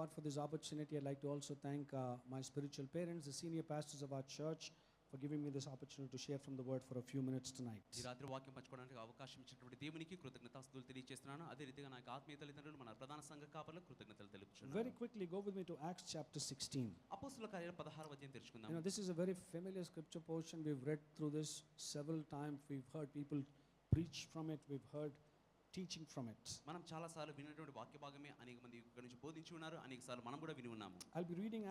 God for this opportunity. I'd like to also thank my spiritual parents, the senior pastors of our church, for giving me this opportunity to share from the word for a few minutes tonight. ఈ రాత్రి వాక్యం పంచుకోవడానికి అవకాశం ఇచ్చినటువంటి దేవునికి కృతజ్ఞతాస్తుతులు తెలియజేస్తున్నాను. అదే రీతిగా నాకు ఆత్మీయ తల్లిదండ్రులు మన ప్రధాన సంఘ కాపరులకు కృతజ్ఞతలు తెలుపుతున్నాను. Very quickly go with me to Acts chapter 16. అపోస్తలుల కార్యాలు 16వ అధ్యాయం తెరుచుకుందాం. You know, this is a very familiar scripture portion. We've read through this several times. We've heard people preach from it. We've heard teaching from it. మనం చాలా సార్లు విన్నటువంటి వాక్య భాగమే అనేక మంది ఇక్కడ నుంచి బోధించి ఉన్నారు. అనేక సార్లు మనం కూడా విని ఉన్నాము. I'll be reading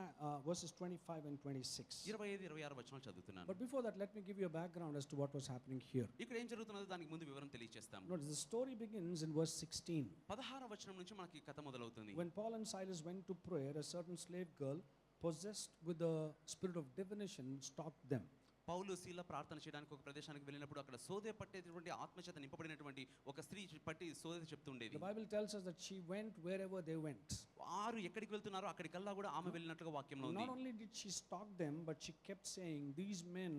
verses 25 and 26. 25, 26 వచనాలు చదువుతున్నాను. But before that, let me give you a background as to what was happening here. ఇక్కడ ఏం జరుగుతున్నదో దానికి ముందు వివరం తెలియజేస్తాం. Notice the story begins in verse 16. 16వ వచనం నుంచి మనకి కథ మొదలవుతుంది. When Paul and Silas went to prayer, a certain slave girl possessed with the spirit of divination stalked them. పౌలు శీల ప్రార్థన చేయడానికి ఒక ప్రదేశానికి వెళ్ళినప్పుడు అక్కడ సోదే పట్టేటువంటి ఆత్మచేత నింపబడినటువంటి ఒక స్త్రీ పట్టి సోదే చెప్తుండేది. The Bible tells us that she went wherever they went. వారు ఎక్కడికి వెళ్తున్నారో అక్కడికల్లా కూడా ఆమె వెళ్ళినట్లుగా వాక్యంలో ఉంది. Not only did she stalk them, but she kept saying, these men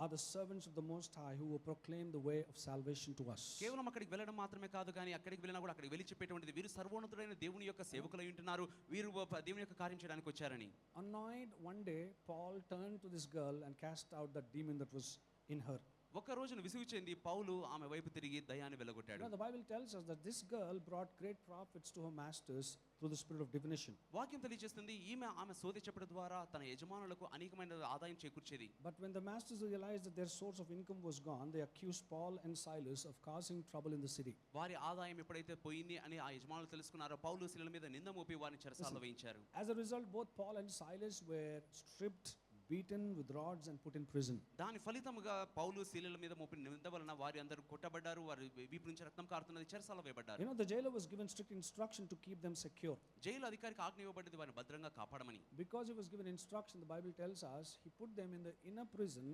are the servants of the Most High who will proclaim the way of salvation to us. కేవలం అక్కడికి వెళ్ళడం మాత్రమే కాదు కానీ అక్కడికి వెళ్ళినా కూడా అక్కడికి వెళ్ళి చెప్పేటువంటిది వీరు సర్వోన్నతుడైన దేవుని యొక్క సేవకులై ఉంటున్నారు, వీరు దేవుని యొక్క కార్యం చేయడానికి వచ్చారని. Annoyed, one day Paul turned to this girl and cast out the demon that was in her. ఒక రోజున విసుగు చెంది పౌలు ఆమె వైపు తిరిగి దయ్యాన్ని వెలగొట్టాడు. Now the Bible tells us that this girl brought great profits to her masters through the spirit of divination. వాక్యం తెలియజేస్తుంది ఆమె సోదె చెప్పడం ద్వారా తన యజమానులకు అనేకమైన ఆదాయం చేకూర్చేది. But when the masters realized that their source of income was gone, they accused Paul and Silas of causing trouble in the city. వారి ఆదాయం ఎప్పుడైతే పోయింది అని ఆ యజమానులు తెలుసుకున్నారో పౌలు శీలల మీద నింద మోపి వారిని చెరసాలలో వేయించారు. As a result, both Paul and Silas were stripped, beaten with rods and put in prison. దాని ఫలితముగా పౌలు శీలల మీద మోపిన నింద వలన వారి అందరూ కొట్టబడ్డారు, వారి వీపు నుంచి రక్తం కారుతున్నది, చెరసాలలో వేయబడ్డారు. You know, the jailer was given strict instruction to keep them secure. Jail అధికారికి ఆజ్ఞ ఇవ్వబడింది వారిని భద్రంగా కాపాడమని. Because he was given instruction, the Bible tells us, he put them in the inner prison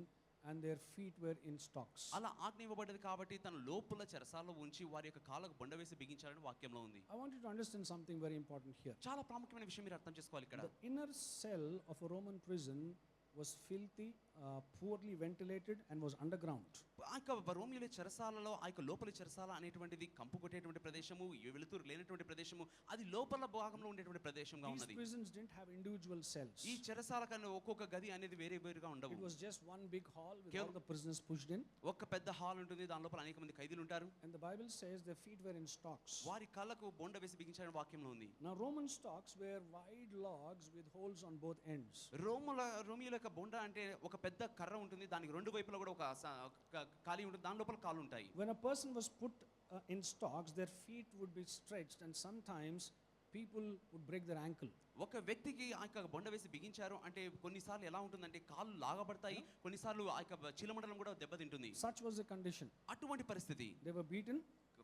and their feet were in stocks. అలా ఆజ్ఞ ఇవ్వబడ్డది కాబట్టి తన లోపల చెరసాలలో ఉంచి వారి యొక్క కాళ్ళకు బండ వేసి బిగించాలని వాక్యంలో ఉంది. I want you to understand something very important here. చాలా ప్రాముఖ్యమైన విషయం మీరు అర్థం చేసుకోవాలి ఇక్కడ. The inner cell of a Roman prison was filthy, poorly ventilated and was underground. ఆ యొక్క రోమియోల చెరసాలలో ఆ యొక్క లోపలి చెరసాల అనేటువంటిది కంపు కొట్టేటువంటి ప్రదేశము, వెలుతురు లేనటువంటి ప్రదేశము, అది లోపల భాగంలో ఉండేటువంటి ప్రదేశంగా ఉన్నది. These prisons didn't have individual cells. ఈ చెరసాల కన్నా ఒక్కొక్క గది అనేది వేరుగా ఉండవు. It was just one big hall with all the prisoners pushed in. ఒక పెద్ద హాల్ ఉంటుంది, దాని లోపల అనేక మంది ఖైదీలు ఉంటారు. And the Bible says their feet were in stocks. వారి కాళ్ళకు బొండ వేసి బిగించాలని వాక్యంలో ఉంది. Now Roman stocks were wide logs with holes on both ends. రోమియోల యొక్క బొండ అంటే ఒక పెద్ద కర్ర ఉంటుంది, దానికి రెండు వైపులా కూడా ఒక ఖాళీ ఉంటుంది, దాని లోపల కాళ్ళు ఉంటాయి. When a person was put in stocks, their feet would be stretched and sometimes people would break their ankle. ఒక వ్యక్తికి ఆ యొక్క బొండ వేసి బిగించారు అంటే కొన్నిసార్లు ఎలా ఉంటుందంటే కాళ్ళు లాగబడతాయి, కొన్నిసార్లు ఆ యొక్క చీలమండలం కూడా దెబ్బతింటుంది. Such was the condition. అటువంటి పరిస్థితి. They were beaten,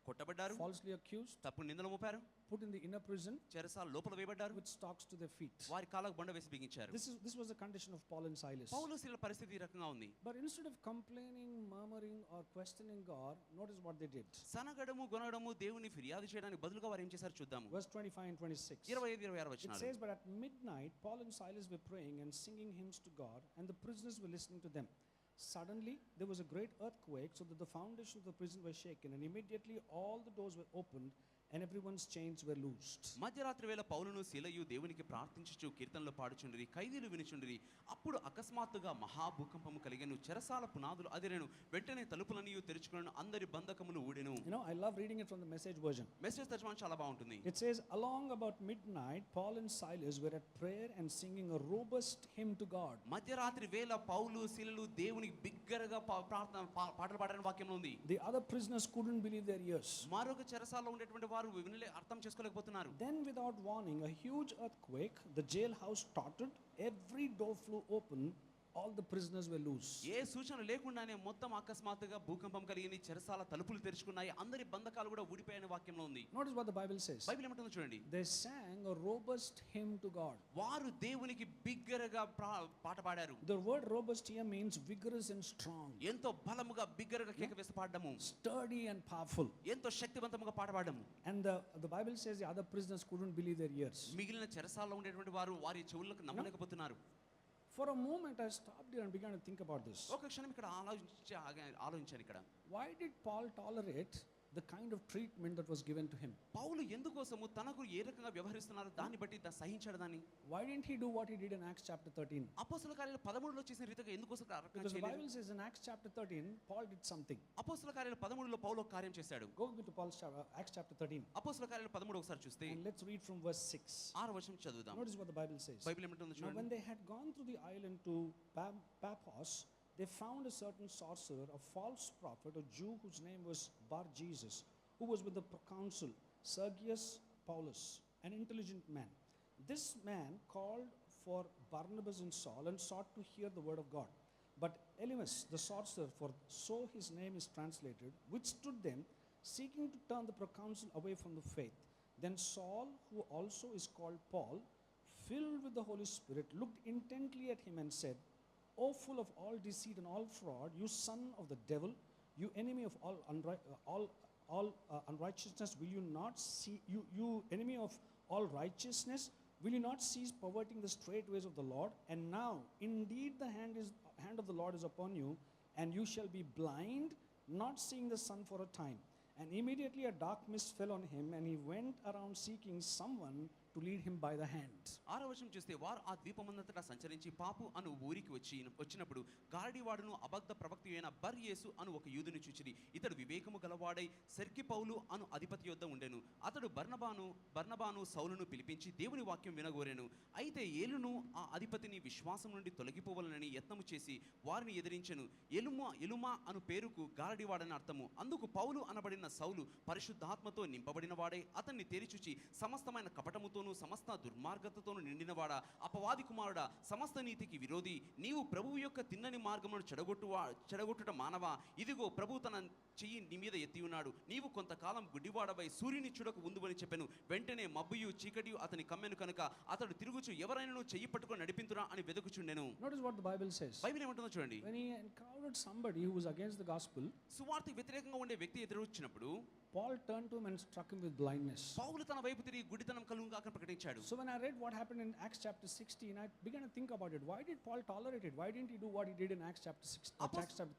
కొట్టబడ్డారు, falsely accused, తప్పు నిందలు మోపారు, put in the inner prison, చెరసాల లోపల వేయబడ్డారు, with stocks to their feet. వారి కాళ్ళకు బండ వేసి బిగించారు. This was the condition of Paul and Silas. పౌలు శీలల పరిస్థితి ఈ రకంగా ఉంది. But instead of complaining, murmuring or questioning God, notice what they did. సనగడము గొనగడము దేవుని ఫిర్యాదు చేయడానికి బదులుగా వారు ఏం చేశారు చూద్దాము. Verse 25 and 26. 25, 26 వచనాలు. It says, but at midnight Paul and Silas were praying and singing hymns to God, and the prisoners were listening to them. Suddenly there was a great earthquake, so that the foundations of the prison were shaken, and immediately all the doors were opened and everyone's chains were loosed. మధ్యరాత్రి వేళ పౌలును శీలయు దేవునికి ప్రార్థించుచు కీర్తనలు పాడుచుండిరి, ఖైదీలు వినుచుండిరి. అప్పుడు అకస్మాత్తుగా మహాభూకంపము కలిగెను, చెరసాల పునాదులు అదిరెను, వెంటనే తలుపులన్నీ తెరుచుకొనెను, అందరి బంధకములు ఊడెను. You know, I love reading it from the Message version. Message తర్జుమా చాలా బాగుంటుంది. It says, along about midnight Paul and Silas were at prayer and singing a robust hymn to God. మధ్యరాత్రి వేళ పౌలు శీలలు దేవునికి బిగ్గరగా ప్రార్థన పాటలు పాడని వాక్యంలో ఉంది. The other prisoners couldn't believe their ears. మరొక చెరసాలలో ఉండేటువంటి వారు అర్థం చేసుకోలేకపోతున్నారు. Then without warning, a huge earthquake, the jailhouse tottered, every door flew open, all the prisoners were loose. ఏ సూచన లేకుండానే మొత్తం అకస్మాత్తుగా భూకంపం కలిగి చెరసాల తలుపులు తెరుచుకున్నాయి, అందరి బంధకాలు కూడా ఊడిపోయాయని వాక్యంలో ఉంది. Notice what the Bible says. Bible ఏమంటుందో చూడండి. They sang a robust hymn to God. వారు దేవునికి బిగ్గరగా పాట పాడారు. The word robust here means vigorous and strong. ఎంతో బలముగా బిగ్గరగా కేక వేసి పాడడము, sturdy and powerful. ఎంతో శక్తివంతముగా పాట పాడడము. And the Bible says the other prisoners couldn't believe their ears. మిగిలిన చెరసాలలో ఉండేటువంటి వారు వారి చెవులకు నమ్మలేకపోతున్నారు. For a moment I stopped here and began to think about this. ఒక క్షణం ఇక్కడ ఆలోచించాను ఇక్కడ. Why did Paul tolerate the kind of treatment that was given to him. పౌలు ఎందుకోసము తనకు ఏ రకంగా వ్యవహరిస్తున్నారో దాన్ని బట్టి సహించాడు దాన్ని. Why didn't he do what he did in Acts chapter 13? అపోస్తల కార్యాలు 13లో చేసిన రీతిగా ఎందుకోసం Because the Bible says in Acts chapter 13, Paul did something. అపోస్తల కార్యాలు 13లో పౌలు ఒక కార్యం చేశాడు. Go with me to Acts chapter 13. అపోస్తల కార్యాలు 13 ఒకసారి చూస్తే And let's read from verse 6. 6వ వచనం చదువుదాం. Notice what the Bible says. Bible ఏమంటుందో Now చూడండి. when they had gone through the island to Paphos, they found a certain sorcerer, a false prophet, a Jew whose name was Bar-Jesus, who was with the proconsul Sergius Paulus, an intelligent man. This man called for Barnabas and Saul and sought to hear the word of God. But Elymas, the sorcerer, for so his name is translated, withstood them, seeking to turn the proconsul away from the faith. Then Saul, who also is called Paul, filled with the Holy Spirit, looked intently at him and said, O full of all deceit and all fraud, you son of the devil, you enemy of all unrighteousness, will you not see, you enemy of all righteousness, will you not cease perverting the straight ways of the Lord? And now, indeed, the hand of the Lord is upon you, and you shall be blind, not seeing the sun for a time. And immediately a dark mist fell on him, and he went around seeking someone to lead him by the hand. 6వ వచనం చూస్తే వారు ఆ ద్వీపమంతటా సంచరించి పాపు అను ఊరికి వచ్చినప్పుడు గారడీవాడును అబద్ధ ప్రవక్త అయిన బర్ యేసు అను ఒక యూదుని చూచిరి. ఇతడు వివేకము గలవాడై సెర్గి పౌలు అను అధిపతి యొద్ద ఉండెను. అతడు బర్నబాను సౌలును పిలిపించి దేవుని వాక్యం వినగోరెను. అయితే ఏలును ఆ అధిపతిని విశ్వాసం నుండి తొలగిపోవాలని యత్నము చేసి వారిని ఎదిరించెను. ఎలుమా అను పేరుకు గారడీవాడని అర్థము. అందుకు పౌలు అనబడిన సౌలు పరిశుద్ధాత్మతో నింపబడిన వాడై అతన్ని తేరిచూచి సమస్తమైన కపటముతోను సమస్త దుర్మార్గతతోను నిండినవాడా, అపవాది కుమారుడా, సమస్త నీతికి విరోధి, నీవు ప్రభువు యొక్క తిన్నని మార్గమును చెడగొట్టుట మానవా, ఇదిగో ప్రభు తన చెయ్యి నీ మీద ఎత్తి ఉన్నాడు. నీవు కొంతకాలం గుడ్డివాడవై సూర్యుని చూడకు ఉందువని చెప్పెను. వెంటనే మబ్బుయు చీకటియు అతని కమ్మెను కనుక అతడు తిరుగుచు ఎవరైనా చెయ్యి పట్టుకొని నడిపింతురా అని వెదుకుచుండెను. Notice what the Bible says. Bible ఏమంటుందో చూడండి. When he encountered somebody who was against the gospel, సువార్తకు వ్యతిరేకంగా ఉండే వ్యక్తి ఎదురొచ్చినప్పుడు Paul turned to him and struck him with blindness. పౌలు తన వైపు తిరిగి గుడ్డితనం కలుగుగాక ప్రకటించాడు. So when I read what happened in Acts chapter 16, I began to think about it. Why did Paul tolerate it? Why didn't he do what he did in Acts chapter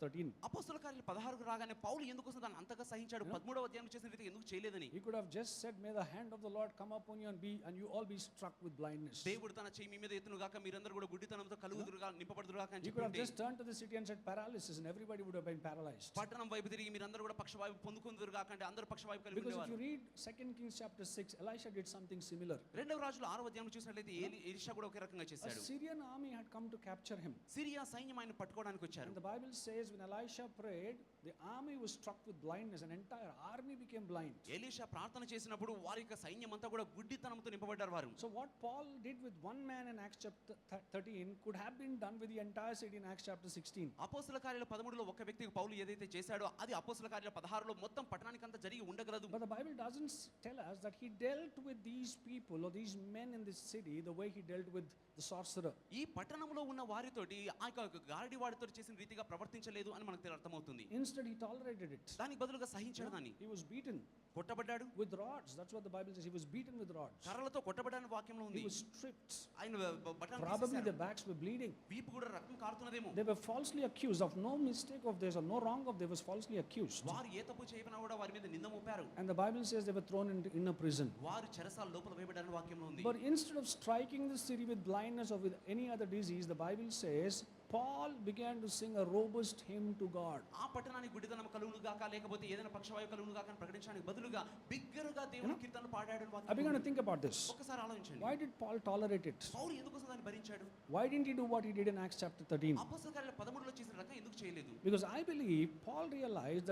13? అపోస్తల కార్యాలు 16కు రాగానే పౌలు ఎందుకోసం దాన్ని అంతగా సహించాడు? 13వ అధ్యాయం చేసిన రీతిగా ఎందుకు చేయలేదని? He could have just said, may the hand of the Lord come upon you and you all be struck with blindness. దేవుడు తన చెయ్యి మీ మీద ఎత్తును గాక, మీరందరూ కూడా గుడ్డితనంతో కలుగుదురుగా నింపబడుదురు గాక అని He could have చెప్పి just turned to the city and said paralysis, and everybody would have been paralyzed. పట్టణం వైపు తిరిగి మీరందరూ కూడా పక్షవాయు పొందుకుందురు గాక అంటే అందరూ పక్షవాయు కలిగి Because ఉండేవారు. if you read 2 Kings chapter 6, Elisha did something similar. రెండవ రాజులు 6వ అధ్యాయం చూసినట్లయితే ఎలీషా కూడా ఒకే రకంగా A చేశాడు. Syrian army had come to capture him. Syria సైన్యం ఆయన పట్టుకోవడానికి వచ్చారు. And the Bible says when Elisha prayed, the army was struck with blindness. An entire army became blind. Elisha ప్రార్థన చేసినప్పుడు వారి యొక్క సైన్యం అంతా కూడా గుడ్డితనంతో నింపబడ్డారు వారు. So what Paul did with one man in Acts chapter 13 could have been done with the entire city in Acts chapter 16. అపోస్తల కార్యాలు 13లో ఒక వ్యక్తికి పౌలు ఏదైతే చేశాడో అది అపోస్తల కార్యాలు 16లో మొత్తం పట్టణానికి అంతా జరిగి ఉండగలదు. But the Bible doesn't tell us that he dealt with these people or these men in this city the way he dealt with the sorcerer. ఈ పట్టణంలో ఉన్న వారితోటి ఆ యొక్క గారడి వాడితో చేసిన రీతిగా ప్రవర్తించలేదు అని మనకు అర్థమవుతుంది. Instead he tolerated it. దానికి బదులుగా సహించాడు దాన్ని. He was beaten, కొట్టబడ్డాడు with rods. That's what the Bible says. He was beaten with rods. కర్రలతో కొట్టబడ్డాని వాక్యంలో ఉంది. He was stripped. ఆయన బట్టలు Probably తీసేశారు. their backs were bleeding. వీపు కూడా రక్తం కారుతున్నదేమో. They were falsely accused of no mistake of theirs or no wrong of theirs, was falsely accused. వారు ఏ తప్పు చేయకపోయినా కూడా వారి మీద నింద మోపారు. And the Bible says they were thrown into inner prison. వారు చెరసాల లోపల వేయబడ్డారని వాక్యంలో ఉంది. But instead of striking the city with blindness or with any other disease, the Bible says Paul began to sing a robust hymn to God. ఆ పట్టణానికి గుడిదనం కలుగును గాక లేకపోతే ఏదైనా పక్షవాయు కలుగును గాక అని ప్రకటించడానికి బదులుగా బిగ్గరగా దేవుని కీర్తనలు పాడాడని I వాక్యం. began to think about this. ఒక్కసారి ఆలోచించండి. Why did Paul tolerate it? పౌలు ఎందుకోసం దాన్ని భరించాడు? Why didn't he do what he did in Acts chapter 13? అపోస్తల కార్యాలు 13లో చేసిన రకం ఎందుకు చేయలేదు? Because I believe Paul realized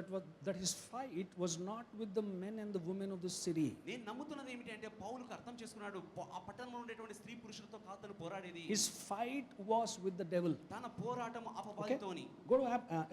that his fight was not with the men and the women of the city. నేను నమ్ముతున్నది ఏమిటంటే పౌలుకు అర్థం చేసుకున్నాడు ఆ పట్టణంలో ఉండేటువంటి స్త్రీ పురుషులతో కాదు తను పోరాడేది. His fight was with the devil. తన పోరాటం Okay? అపవాదితోని. Go to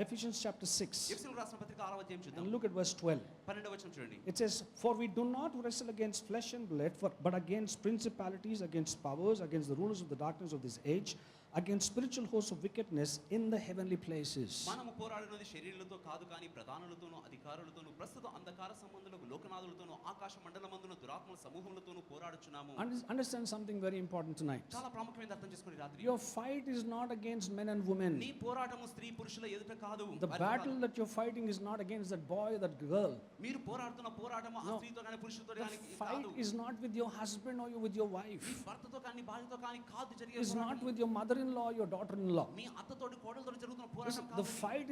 Ephesians chapter 6 ఎఫెసీయులకు రాసిన పత్రిక 6వ అధ్యాయం చూద్దాం. and look at verse 12. 12వ వచనం చూడండి. It says, for we do not wrestle against flesh and blood, but against principalities, against powers, against the rulers of the darkness of this age, against spiritual hosts of wickedness in the heavenly places. మనము పోరాడినది శరీరులతో కాదు కానీ ప్రధానులతోనూ అధికారులతోనూ ప్రస్తుత అంధకార సంబంధులకు లోకనాథులతోనూ ఆకాశ మండలమందున దురాత్మల సమూహములతోనూ పోరాడుచున్నాము. Understand something very important tonight. చాలా ప్రాముఖ్యమైన అర్థం చేసుకోండి రాత్రి. Your fight is not against men and women. నీ పోరాటము స్త్రీ పురుషుల ఎదుట కాదు. The battle that you're fighting is not against that boy or that girl. మీరు పోరాడుతున్న పోరాటము ఆ స్త్రీతో కానీ పురుషులతో The కానీ fight కాదు. is not with your husband or with your wife. నీ భర్తతో కానీ భార్యతో కానీ కాదు జరిగే It's not with your mother-in-law or your daughter-in-law. మీ అత్తతోటి కోడలతో జరుగుతున్న Listen, పోరాటం the కాదు. fight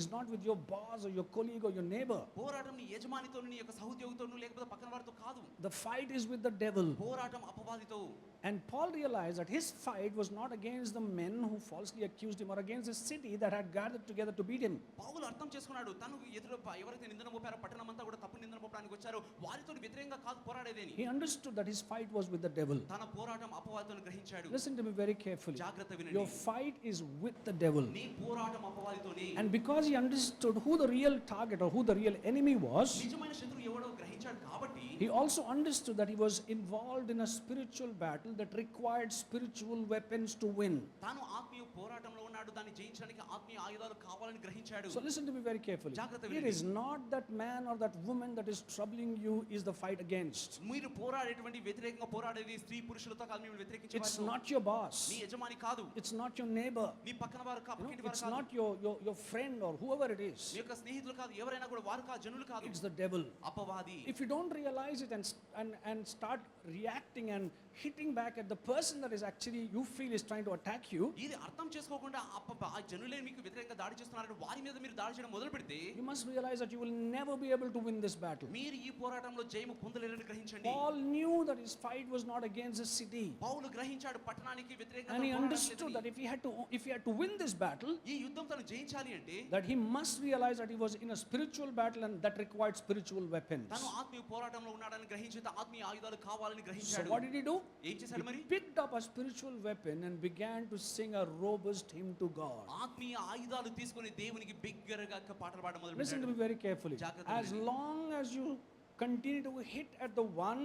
is not with your boss or your colleague or your neighbor. పోరాటం నీ యజమానితోను నీ యొక్క సహోద్యోగితోను లేకపోతే పక్కన వారితో కాదు. The fight is with the devil. పోరాటం అపవాదితో. And Paul realized that his fight was not against the men who falsely accused him or against the city that had gathered together to beat him. పౌలు అర్థం చేసుకున్నాడు తను ఎదురు ఎవరైతే నిందన మోపారో పట్టణమంతా కూడా తప్పు నిందన మోపడానికి వచ్చారో వారితో వ్యతిరేకంగా కాదు పోరాడేదేని. He understood that his fight was with the devil. తన పోరాటం అపవాదితో గ్రహించాడు. Listen to me very carefully. జాగ్రత్త Your వినండి. fight is with the devil. నీ పోరాటం అపవాదితోనే. And because he understood who the real target or who the real enemy was, నిజమైన శత్రువు ఎవడో గ్రహించాడు కాబట్టి he also understood that he was involved in a spiritual battle that required spiritual weapons to win. తాను ఆత్మీయ పోరాటంలో ఉన్నాడు. దాన్ని జయించడానికి ఆత్మీయ ఆయుధాలు కావాలని గ్రహించాడు. So listen to me very carefully. జాగ్రత్త It వినండి. is not that man or that woman that is troubling you is the fight against. మీరు పోరాడేటువంటి వ్యతిరేకంగా పోరాడేది స్త్రీ పురుషులతో కాదు. మీరు వ్యతిరేకించే It's వారితో. not your boss. నీ యజమాని కాదు. It's not your neighbor. నీ పక్కన వారు You know, పక్కింటి వారు it's కాదు. not your friend or whoever it is. నీ యొక్క స్నేహితులు కాదు. ఎవరైనా కూడా వారు కాదు. జనులు కాదు. It's the devil. అపవాది. If you don't realize it and start reacting and hitting back at the person that is actually you feel is trying to attack you, ఇది అర్థం చేసుకోకుండా ఆ జనులే మీకు వ్యతిరేకంగా దాడి చేస్తున్నారని వారి మీద మీరు దాడి చేయడం మొదలు పెడితే you must realize that you will never be able to win this battle. మీరు ఈ పోరాటంలో జయము పొందలేరని గ్రహించండి. Paul knew that his fight was not against the city. పౌలు గ్రహించాడు పట్టణానికి వ్యతిరేకంగా And he పోరాడడం understood లేదని. that if he had to win this battle, ఈ యుద్ధం తను జయించాలి అంటే that he must realize that he was in a spiritual battle and that required spiritual weapons. తను ఆత్మీయ పోరాటంలో ఉన్నాడని గ్రహించి ఆత్మీయ ఆయుధాలు కావాలని So గ్రహించాడు. what did he do? ఏం చేశాడు మరి? He picked up a spiritual weapon and began to sing a robust hymn to God. ఆత్మీయ ఆయుధాలు తీసుకొని దేవునికి బిగ్గరగా పాటలు పాడడం మొదలు Listen to me పెట్టాడు. very carefully. జాగ్రత్తగా As వినండి. long as you continue to hit at the one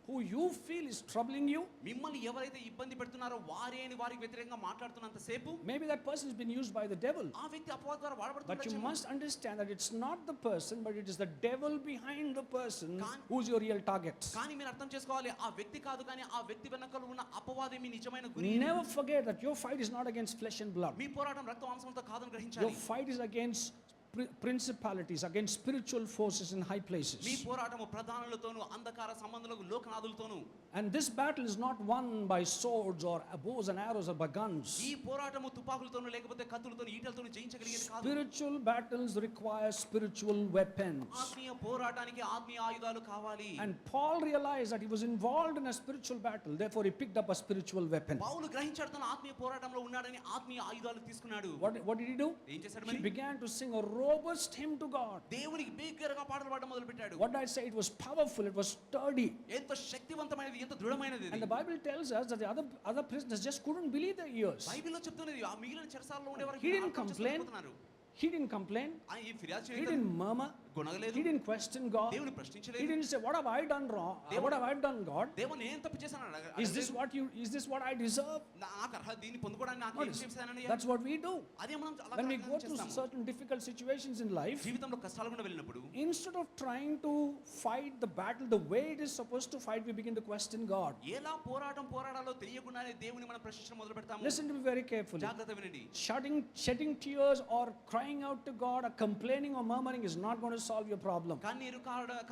who you feel is troubling you, మిమ్మల్ని ఎవరైతే ఇబ్బంది పెడుతున్నారో వారే అని వారికి వ్యతిరేకంగా మాట్లాడుతున్నంత సేపు maybe that person has been used by the devil. ఆ వ్యక్తి అపవాది ద్వారా But you వాడబడుతున్నాడు. must understand that it's not the person, but it is the devil behind the person Can- who's your real target. కానీ మీరు అర్థం చేసుకోవాలి ఆ వ్యక్తి కాదు కానీ ఆ వ్యక్తి వెనకాల ఉన్న అపవాది మీ నిజమైన గురి. Never forget that your fight is not against flesh and blood. మీ పోరాటం రక్త మాంసంతో కాదని Your గ్రహించాలి. fight is against principalities, against spiritual forces in high places. మీ పోరాటము ప్రధానులతోను అంధకార సంబంధులకు లోకనాథులతోను. And this battle is not won by swords or bows and arrows or by guns. ఈ పోరాటము తుపాకులతోను లేకపోతే కత్తులతోను ఈటలతోను జయించగలిగేది కాదు. Spiritual battles require spiritual weapons. ఆత్మీయ పోరాటానికి ఆత్మీయ ఆయుధాలు కావాలి. And Paul realized that he was involved in a spiritual battle, therefore he picked up a spiritual weapon. పౌలు గ్రహించాడు తన ఆత్మీయ పోరాటంలో ఉన్నాడని ఆత్మీయ ఆయుధాలు తీసుకున్నాడు. What did he do? ఏం చేశాడు He మరి? began to sing a robust hymn to God. దేవునికి బిగ్గరగా పాటలు పాడడం మొదలు పెట్టాడు. What did I say? It was powerful, it was sturdy. ఎంత శక్తివంతమైనది, ఎంత దృఢమైనది And ఇది. the Bible tells us that the other prisoners just couldn't believe their ears. బైబిల్లో చెప్తున్నది ఆ మిగిలిన చెరసాలలో ఉండేవారు He didn't complain. He didn't complain. ఆయన ఏం ఫిర్యాదు He చేయలేదు. didn't murmur. గొనగలేదు. He didn't question God. దేవుని He ప్రశ్నించలేదు. didn't say, "What have I done wrong? What have I done, God? దేవుని ఏం తప్పు చేశాను అని అడగలేదు. Is this what I deserve?" నాకు అర్హత దీన్ని పొందుకోవడానికి నాకు ఏం Notice, చేశానని. that's what we do. అదే మనం అలా When we go through చేస్తాము. certain difficult situations in life, జీవితంలో కష్టాలు గుండా వెళ్ళినప్పుడు instead of trying to fight the battle the way it is supposed to fight, we begin to question God. ఎలా పోరాడాలో తెలియకుండానే దేవుని మనం ప్రశ్నించడం మొదలు పెడతాము. Listen to me very carefully. జాగ్రత్త వినండి. Shedding tears or crying out to God or complaining or murmuring is not going to solve your problem. కన్నీరు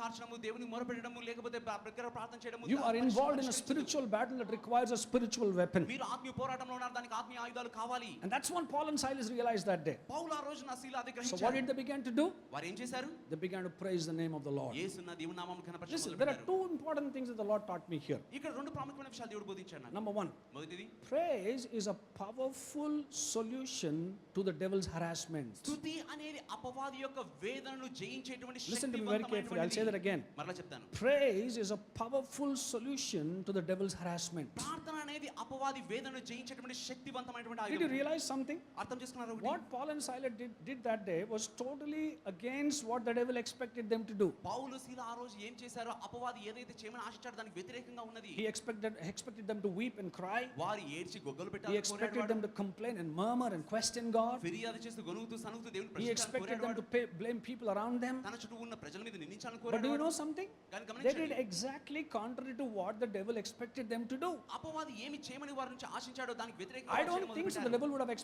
కార్చడము, దేవునికి మొరపెట్టడము, లేకపోతే బిగ్గర ప్రార్థన చేయడము. You are involved in a spiritual battle that requires a spiritual weapon. మీరు ఆత్మీయ పోరాటంలో ఉన్నారు, దానికి ఆత్మీయ ఆయుధాలు కావాలి. And that's what Paul and Silas realized that day. పౌలు ఆ రోజున శీల అదే So what గ్రహించారు. did they begin to do? వారు ఏం చేశారు? They began to praise the name of the Lord. యేసున్న దేవుని నామమును కనపరచడం Listen, మొదలు there are పెట్టారు. two important things that the Lord taught me here. ఇక్కడ రెండు ప్రాముఖ్యమైన విషయాలు దేవుడు బోధించాడు నాకు. Number one, మొదటిది, praise is a powerful solution to the devil's harassment. స్తుతి అనేది అపవాది యొక్క వేదనను జయించేటువంటి Listen to me very carefully. I'll say that again. మరలా చెప్తాను. Praise is a powerful solution to the devil's harassment. ప్రార్థన అనేది అపవాది వేదనను జయించేటువంటి శక్తివంతమైనటువంటి Did you ఆయుధం. realize something? అర్థం చేసుకున్నారు ఒకటి? What Paul and Silas did that day was totally against what the devil expected them to do. పౌలు శీల ఆ రోజు ఏం చేశారో అపవాది ఏదైతే చేయమని ఆశించాడో దానికి వ్యతిరేకంగా ఉన్నది. He expected them to weep and cry. వారు ఏడ్చి గొగ్గలు He పెట్టాలని expected కోరాడు them to complain and murmur and question God. ఫిర్యాదు చేస్తూ గొనుగుతూ సనుగుతూ దేవుని He ప్రశ్నించాలని expected them కోరాడు to blame people around them. తన చుట్టూ ఉన్న ప్రజల మీద నిందించాలని But do you కోరాడు. know something? కానీ They గమనించండి, did exactly contrary to what the devil expected them to do. అపవాది ఏమి చేయమని వారి నుంచి ఆశించాడో దానికి వ్యతిరేకంగా I వారు don't చేయడం think so. The మొదలుపెట్టారు. devil would have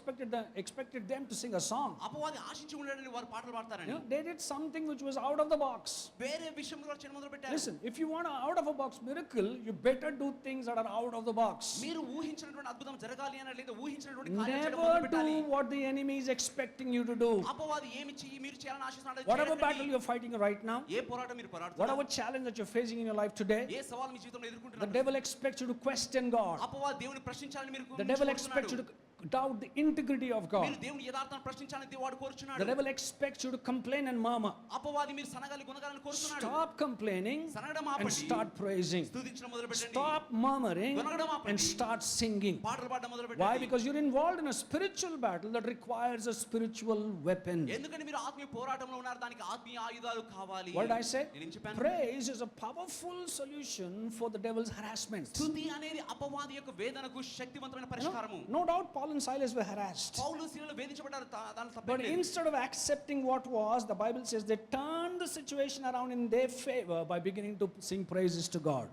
expected them to sing a song. అపవాది ఆశించి ఉన్నాడని వారు పాటలు You పాడతారని know, they did something which was out of the box. వేరే విషయంలో వారు చేయడం మొదలు పెట్టారు. Listen, if you want an out of a box miracle, you better do things that are out of the box. మీరు ఊహించినటువంటి అద్భుతం జరగాలి అని లేదా ఊహించినటువంటి కార్యం చేయడం Never మొదలు పెట్టాలి. do what the enemy is expecting you to do. అపవాది ఏమి చెయ్యి మీరు చేయాలని ఆశిస్తున్నాడో Whatever చేయకండి. battle you're fighting right now, ఏ పోరాటం మీరు పోరాడుతున్నారు, whatever challenge that you're facing in your life today, ఏ సవాలు మీ జీవితంలో the ఎదుర్కొంటున్నారు, devil expects you to question God. అపవాది దేవుని ప్రశ్నించాలని మీరు The devil expects you to doubt the integrity of God. మీరు దేవుని యథార్థాన్ని ప్రశ్నించాలని దేవుడు The కోరుచున్నాడు. devil expects you to complain and murmur. అపవాది మీరు సనగాలి గుణగాలని కోరుచున్నాడు. Stop complaining సనగడం and ఆపండి, start praising. స్తుతించడం మొదలు పెట్టండి, Stop murmuring గుణగడం and ఆపండి, start singing. పాటలు పాడడం మొదలు Why? పెట్టండి. Because you're involved in a spiritual battle that requires a spiritual weapon. ఎందుకంటే మీరు ఆత్మీయ పోరాటంలో ఉన్నారు, దానికి ఆత్మీయ ఆయుధాలు కావాలి. What did I say? నేనేం చెప్పాను? Praise is a powerful solution for the devil's harassment. స్తుతి అనేది అపవాది యొక్క వేదనకు శక్తివంతమైన పరిష్కారము. No doubt Paul and Silas were harassed. పౌలు శీలలు వేధించబడ్డారు, దాని But తప్పేం లేదు. instead of accepting what was, the Bible says they turned the situation around in their favor by beginning to sing praises to God.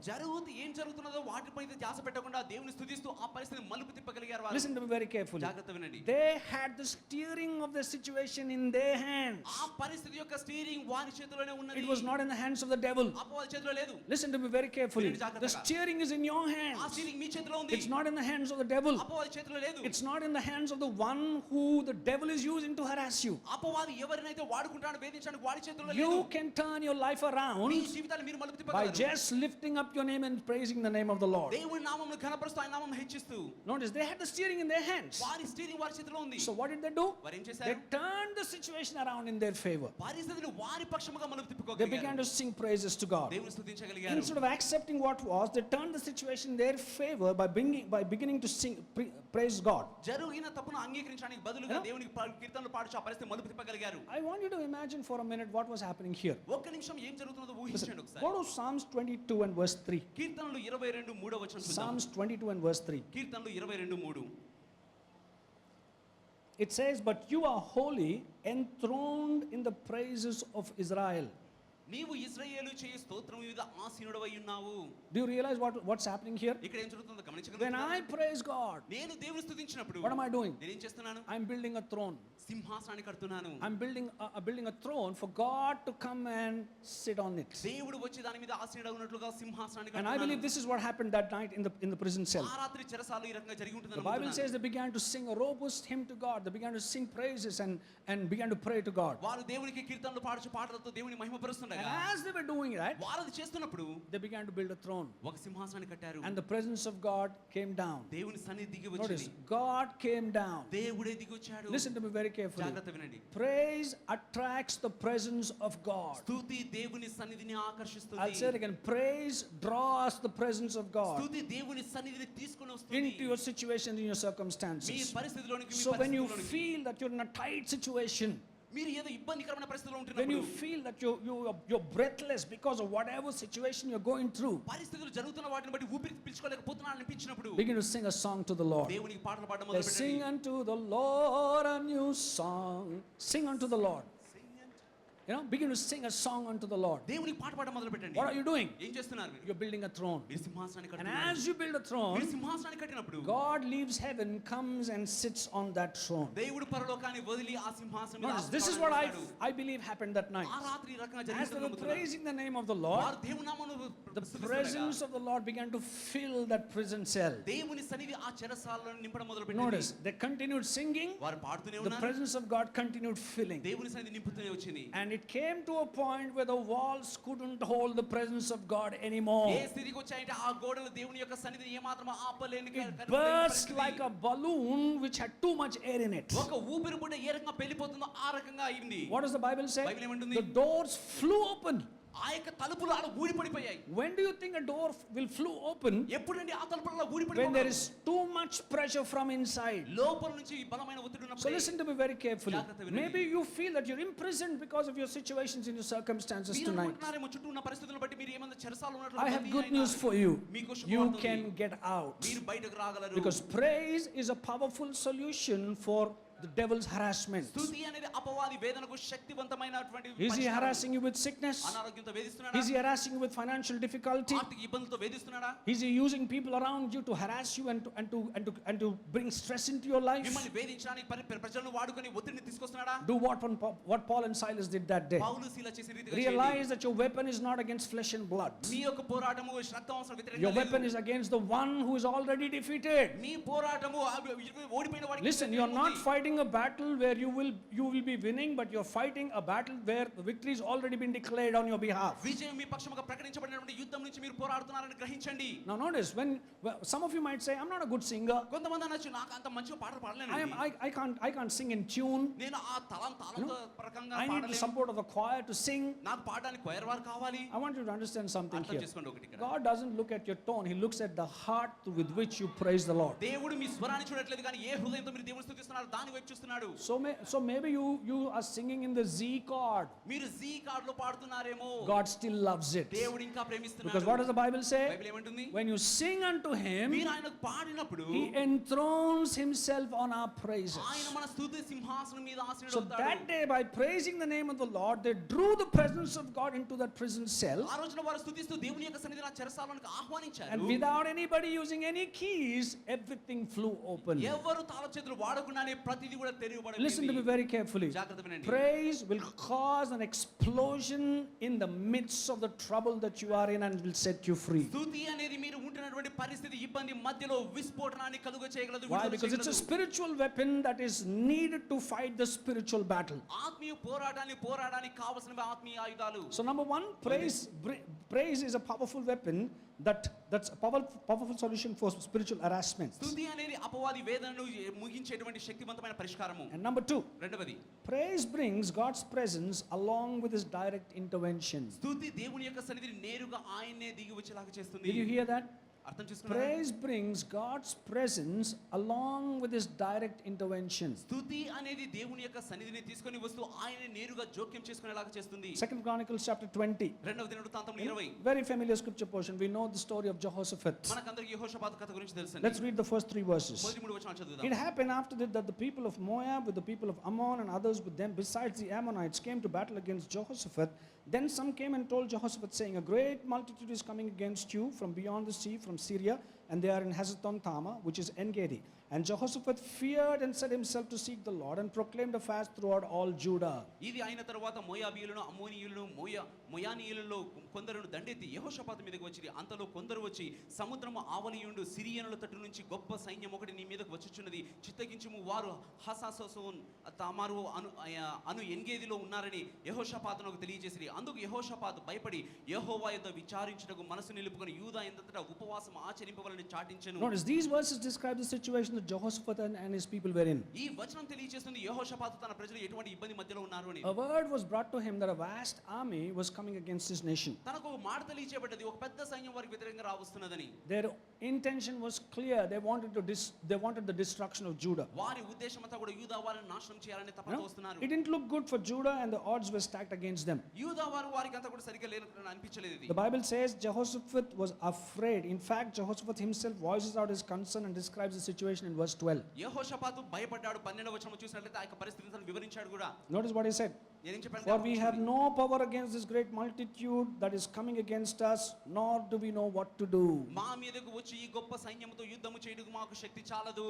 ఏం జరుగుతున్నదో వాటిపై ధ్యాస పెట్టకుండా దేవుని స్తుతిస్తూ ఆ పరిస్థితిని మలుపు తిప్పగలిగారు వారు. Listen to me very carefully. జాగ్రత్త వినండి. They had the steering of the situation in their hands. ఆ పరిస్థితి యొక్క స్టీరింగ్ వారి చేతిలోనే ఉన్నది. It was not in the hands of the devil. అపవాది చేతిలో లేదు. Listen to me very carefully. The steering is in your ఆ hands. స్టీరింగ్ మీ చేతిలో ఉంది. It's not in the hands of the devil. అపవాది చేతిలో లేదు. It's not in the hands of the one who the devil is using to harass you. అపవాది ఎవరినైతే వాడుకుంటాడో వేధించడానికి వాడి చేతిలో లేదు. You can turn your life around మీ జీవితాన్ని మీరు మలుపు by తిప్పగలరు. just lifting up your name and praising the name of the Lord. దేవుని నామమును ఘనపరుస్తూ ఆయన నామమును హెచ్చిస్తూ. Notice they had the steering in their hands. వారి స్టీరింగ్ వారి చేతిలో ఉంది. So what did they do? వారు ఏం They చేశారు? turned the situation around in their favor. పరిస్థితిని వారి పక్షముగా మలుపు They began తిప్పుకోగలిగారు. to sing praises to God. దేవుని స్తుతించగలిగారు. Instead of accepting what was, they turned the situation in their favor by beginning to sing praise God. జరిగిన తప్పును అంగీకరించడానికి బదులుగా దేవునికి కీర్తనలు పాడుచు ఆ పరిస్థితి మలుపు తిప్పగలిగారు. I want you to imagine for a minute what was happening here. ఒక్క నిమిషం ఏం జరుగుతుందో ఊహించండి ఒకసారి. Go to Psalms 22 and verse 3. కీర్తనలు 22:3 చూద్దాం. Psalms 22 and verse 3. కీర్తనలు 22:3. It says, "But you are holy, enthroned in the praises of Israel." నీవు ఇశ్రాయేలు చేయు స్తోత్రం మీద ఆసీనుడవై ఉన్నావు. Do you realize what's happening here? ఇక్కడ ఏం జరుగుతుందో When గమనించగలుగుతున్నారా? I praise God, నేను దేవుని స్తుతించినప్పుడు what am I doing? నేనేం చేస్తున్నాను? I'm building a throne. సింహాసనాన్ని కడుతున్నాను. I'm building a throne for God to come and sit on it. దేవుడు వచ్చి దాని మీద ఆసీనుడవునట్లుగా సింహాసనాన్ని And I believe కడుతున్నాను. this is what happened that night in the prison cell. ఆ రాత్రి చెరసాలలో ఈ రకంగా జరిగి The ఉంటుందని Bible అనుకుంటున్నాను. says they began to sing a robust hymn to God. They began to sing praises and began to pray to God. వారు దేవునికి కీర్తనలు పాడుచు పాటలతో దేవుని And మహిమపరుస్తుండగా as they were doing that, వారు అది చేస్తున్నప్పుడు they began to build a throne. ఒక సింహాసనాన్ని కట్టారు. And the presence of God came down. దేవుని సన్నిధి దిగి Notice, వచ్చింది. God came down. దేవుడే దిగి వచ్చాడు. Listen to me very carefully. జాగ్రత్త వినండి. Praise attracts the presence of God. స్తుతి దేవుని సన్నిధిని I'll ఆకర్షిస్తుంది. say it again. Praise draws the presence of God స్తుతి దేవుని సన్నిధిని తీసుకొని వస్తుంది. into your situation, in your me circumstances. పరిస్థితిలోనికి me So when you పరిస్థితిలోనికి. feel that you're in a tight situation, మీరు ఏదో ఇబ్బందికరమైన పరిస్థితిలో when ఉంటున్నప్పుడు, you feel that you're breathless because of whatever situation you're going through, పరిస్థితులు జరుగుతున్న వాటిని బట్టి ఊపిరి పీల్చుకోలేకపోతున్నాను అనిపించినప్పుడు begin to sing a song to the Lord. దేవునికి పాటలు పాడడం Let's మొదలు sing పెట్టండి. unto the Lord a new song. Sing unto the Lord. You know, begin to sing a song unto the Lord. దేవునికి పాట పాడడం మొదలు పెట్టండి. What are you doing? ఏం చేస్తున్నారు మీరు? You're building a throne. మీరు సింహాసనాన్ని And కడుతున్నారు. as you build a మీరు throne, సింహాసనాన్ని కట్టినప్పుడు God leaves heaven, comes and sits on that throne. దేవుడు పరలోకాన్ని వదిలి ఆ సింహాసనం మీద Notice, this is what I believe happened that night. ఆ రాత్రి ఈ రకంగా As they జరిగిందని were నమ్ముతున్నాను. praising the name of the Lord, వారు దేవుని నామమును the స్తుతిస్తుండగా presence of the Lord began to fill that prison cell. దేవుని సన్నిధి ఆ చెరసాలను నింపడం మొదలుపెట్టింది. Notice, they continued singing, వారు పాడుతూనే the ఉన్నారు. presence of God continued filling. దేవుని సన్నిధి నింపుతూనే వచ్చింది. And it came to a point where the walls couldn't hold the presence of God anymore. ఏ స్థితికి వచ్చాయంటే ఆ గోడలు దేవుని యొక్క సన్నిధిని ఏమాత్రం ఆపలేని It burst like a balloon which had too much air in it. ఒక ఊపిరి బుడ్డ ఏ రకంగా పెళ్లిపోతుందో ఆ రకంగా అయింది. What does the Bible say? Bible ఏమంటుంది? The doors flew open. ఆ యొక్క తలుపులు అలా ఊడిపడిపోయాయి. When do you think a door will flew open? ఎప్పుడండి ఆ తలుపులు అలా When there ఊడిపడిపోయాయి? is too much pressure from inside. లోపల నుంచి ఈ బలమైన ఒత్తిడి So ఉన్నప్పుడు listen to me very carefully. జాగ్రత్త వినండి. Maybe you feel that you're imprisoned because of your situations and your circumstances మీరు tonight. అనుకుంటున్నారేమో చుట్టూ ఉన్న పరిస్థితులను బట్టి మీరు ఏమైనా చెరసాలలో ఉన్నట్లు I have బందీ good అయినారు. news for you. మీకు You శుభవార్త ఉంది. can get out. మీరు బయటకు రాగలరు. Because praise is a powerful solution for the devil's harassment. స్తుతి అనేది అపవాది వేదనకు శక్తివంతమైనటువంటి Is he పరిష్కారం. harassing you with sickness? అనారోగ్యంతో వేధిస్తున్నాడా? Is he harassing you with financial difficulty? ఆర్థిక ఇబ్బందులతో వేధిస్తున్నాడా? Is he using people around you to harass you and to bring stress into your life? మిమ్మల్ని వేధించడానికి ప్రజలను వాడుకొని ఒత్తిడిని తీసుకొస్తున్నాడా? Do what Paul and Silas did that day. పౌలు శీల చేసే రీతిగా Realize చేయండి. that your weapon is not against flesh and blood. మీ యొక్క పోరాటము రక్తమాంసాలకు Your వ్యతిరేకంగా weapon లేదు. is against the one who is already defeated. మీ పోరాటము ఓడిపోయిన వాడికి Listen, you are not fighting a battle where you will be winning, but you're fighting a battle where the victory has already been declared on your behalf. విజయం మీ పక్షముగా ప్రకటించబడినటువంటి యుద్ధం నుంచి మీరు పోరాడుతున్నారని గ్రహించండి. Now notice, when some of you might say, I'm not a good singer. కొంతమంది అనొచ్చు నాకు అంత మంచిగా పాటలు పాడలేను. I can't sing in tune. నేను ఆ తాళంతో ప్రకంగా I need the పాడలేను. support of the choir to sing. నాకు పాడడానికి choir వారు కావాలి. I want you to understand something అర్థం here. చేసుకోండి ఒకటి ఇక్కడ. God doesn't look at your tone, He looks at the heart with which you praise the Lord. దేవుడు మీ స్వరాన్ని చూడట్లేదు కానీ ఏ హృదయంతో మీరు దేవుని స్తుతిస్తున్నారు దాని వైపు చూస్తున్నాడు. So maybe you are singing in the Z chord. మీరు జీ కార్డ్ లో పాడుతున్నారేమో. God still loves it. దేవుడు ఇంకా ప్రేమిస్తున్నాడు. Because what does the Bible say? Bible ఏమంటుంది? When you sing unto Him, మీరు ఆయనకు పాడినప్పుడు He enthrones Himself on our praises. ఆయన మన స్తుతి సింహాసనం మీద So ఆసీనుడవుతాడు. that day, by praising the name of the Lord, they drew the presence of God into that prison cell. ఆ రోజున వారు స్తుతిస్తూ దేవుని యొక్క సన్నిధిని ఆ చెరసాలలోనికి ఆహ్వానించారు. And without anybody using any keys, everything flew open. ఎవరు తాళ చేతులు వాడకుండానే ప్రతిదీ కూడా తెరవబడింది. Listen to me very carefully. జాగ్రత్త వినండి. Praise will cause an explosion in the midst of the trouble that you are in and will set you free. స్తుతి అనేది మీరు ఉంటున్నటువంటి పరిస్థితి ఇబ్బంది మధ్యలో విస్ఫోటనాన్ని కలుగ చేయగలదు. Why? Because it's a spiritual weapon that is needed to fight the spiritual battle. ఆత్మీయ పోరాటాన్ని పోరాడడానికి కావాల్సిన ఆత్మీయ ఆయుధాలు. So number one, praise is a powerful weapon that's a powerful solution for spiritual harassment. స్తుతి అనేది అపవాది వేదనను ముగించేటువంటి శక్తివంతమైన పరిష్కారము. And number two, రెండవది praise brings God's presence along with His direct intervention. స్తుతి దేవుని యొక్క సన్నిధిని నేరుగా ఆయన్నే దిగి వచ్చేలాగా చేస్తుంది. Did you hear that? అర్థం చేసుకున్నారా? Praise brings God's presence along with His direct intervention. స్తుతి అనేది దేవుని యొక్క సన్నిధిని తీసుకొని వస్తూ ఆయన నేరుగా జోక్యం చేసుకునేలాగా చేస్తుంది. 2 Chronicles chapter 20. రెండవ దినవృత్తాంతం 20. Very familiar scripture portion. We know the story of Jehoshaphat. మనకందరికీ యెహోషాపాతు కథ గురించి తెలుసండి. Let's read the first 3 verses. మొదటి 3 వచనాలు It చదువుదాం. happened after that the people of Moab with the people of Ammon and others with them besides the Ammonites came to battle against Jehoshaphat. Then some came and told Jehoshaphat saying, a great multitude is coming against you from beyond the sea, from Syria, and they are in Hazazon Tamar, which is En-Gedi. And Jehoshaphat feared and set himself to seek the Lord and proclaimed a fast throughout all Judah. ఇది అయిన తరువాత మోయాబీయులను అమ్మోనీయులను మొయానీయులలో కొందరును దండెత్తి యెహోషాపాతు మీదకి వచ్చి అంతలో కొందరు వచ్చి సముద్రము ఆవలియుండు సిరియనుల తట్టు నుంచి గొప్ప సైన్యం ఒకటి నీ మీదకు వచ్చుచున్నది చిత్తగించుము వారు హసాసోన్ తామారు అను ఎన్గేదిలో ఉన్నారని యెహోషాపాతునకు తెలియజేసిరి. అందుకు యెహోషాపాతు భయపడి యెహోవా యొద్ద విచారించుటకు మనసు నిలుపుకొని యూదా ఎంతటా ఉపవాసం ఆచరింపవలని చాటించెను. Notice these verses describe the situation that Jehoshaphat and his people were in. ఈ వచనం తెలియజేస్తుంది యెహోషాపాతు తన ప్రజలు ఎటువంటి ఇబ్బంది మధ్యలో ఉన్నారు అని. A word was brought to him that a vast army was coming against his nation. తనకు ఒక మాట తెలియజేయబడ్డది ఒక పెద్ద సైన్యం వారికి వ్యతిరేకంగా రావస్తున్నదని. Their intention was clear. They wanted the destruction of Judah. వారి ఉద్దేశం అంతా కూడా యూదా వారిని నాశనం చేయాలని తపనతో వస్తున్నారు. It didn't look good for Judah and the odds were stacked against them. యూదా వారికి అంతా కూడా సరిగ్గా లేనట్టు అనిపించలేదు ఇది. The Bible says Jehoshaphat was afraid. In fact, Jehoshaphat himself voices out his concern and describes the situation in verse 12. యెహోషాపాతు భయపడ్డాడు. 12వ వచనం చూసినట్లయితే ఆ యొక్క పరిస్థితిని వివరించాడు కూడా. Notice what he said. నేనేం చెప్పాను? For we have no power against this great multitude that is coming against us, nor do we know what to do. మా మీదకు వచ్చి ఈ గొప్ప సైన్యముతో యుద్ధము చేయుటకు మాకు శక్తి చాలదు.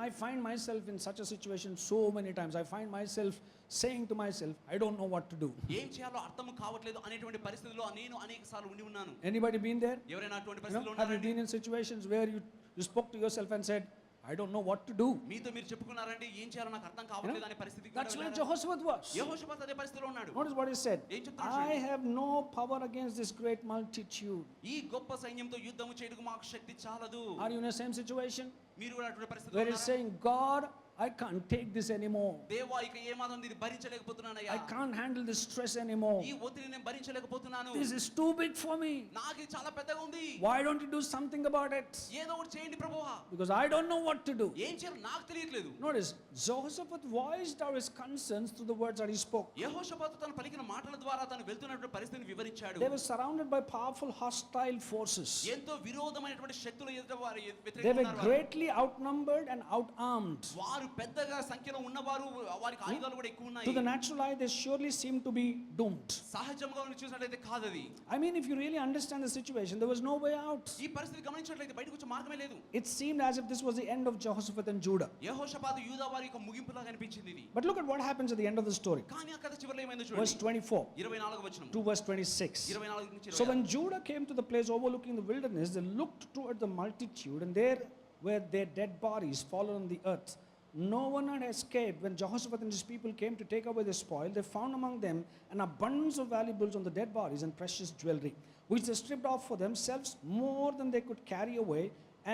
I find myself in such a situation so many times. I find myself saying to myself, I don't know what to do. ఏం చేయాలో అర్థం కావట్లేదు అనేటువంటి పరిస్థితిలో నేను అనేకసార్లు ఉండి ఉన్నాను. Anybody been there? ఎవరైనా అటువంటి పరిస్థితిలో Have you ఉన్నారండి? been in situations where you spoke to yourself and said, I don't know what to do? మీతో మీరు చెప్పుకున్నారండి ఏం చేయాలో నాకు అర్థం కావట్లేదు అనే పరిస్థితికి That's where Jehoshaphat was. యెహోషాపాతు అదే పరిస్థితిలో ఉన్నాడు. Notice what he said. ఏం చెప్తున్నాడు? I have no power against this great multitude. ఈ గొప్ప సైన్యంతో యుద్ధము చేయుటకు మాకు శక్తి చాలదు. Are you in the same situation మీరు కూడా అటువంటి where పరిస్థితిలో he's ఉన్నారా? saying, God, I can't take this anymore. దేవా ఇక ఏమాత్రం ఇది భరించలేకపోతున్నానయ్యా. I can't handle this stress anymore. ఈ ఒత్తిడిని నేను భరించలేకపోతున్నాను. This is too big for me. నాకు ఇది చాలా పెద్దగా ఉంది. Why don't you do something about it? ఏదో ఒకటి చేయండి ప్రభువా. Because I don't know what to do. ఏం చేయాలో నాకు తెలియట్లేదు. Notice, Jehoshaphat voiced out his concerns through the words that he spoke. యెహోషాపాతు తన పలికిన మాటల ద్వారా తను వెళ్తున్నటువంటి పరిస్థితిని వివరించాడు. They were surrounded by powerful hostile forces. ఎంతో విరోధమైనటువంటి శక్తుల ఎదుట వారు They వ్యతిరేకంగా were ఉన్నారు. greatly outnumbered and outarmed. వారు పెద్దగా సంఖ్యలో ఉన్నవారు, వారికి ఆయుధాలు కూడా ఎక్కువ ఉన్నాయి. To the natural eye, they surely seem to be doomed. సహజంగా చూసినట్లయితే కాదది. I mean, if you really understand the situation, there was no way out. ఈ పరిస్థితి గమనించినట్లయితే బయటకు వచ్చే మార్గమే లేదు. It seemed as if this was the end of Jehoshaphat and Judah. యెహోషాపాతు యూదా వారి యొక్క ముగింపులాగా అనిపించింది ఇది. But look at what happens at the end of the story. కానీ ఆ కథ చివరిలో ఏమైందో Verse చూడండి. 24 24వ వచనం. to verse 26. 24 నుంచి So 26. when Judah came to the place overlooking the wilderness, they looked toward the multitude, and there were their dead bodies fallen on the earth. No one had escaped. When Jehoshaphat and his people came to take away the spoil, they found among them an abundance of valuables on the dead bodies and precious jewelry, which they stripped off for themselves more than they could carry away.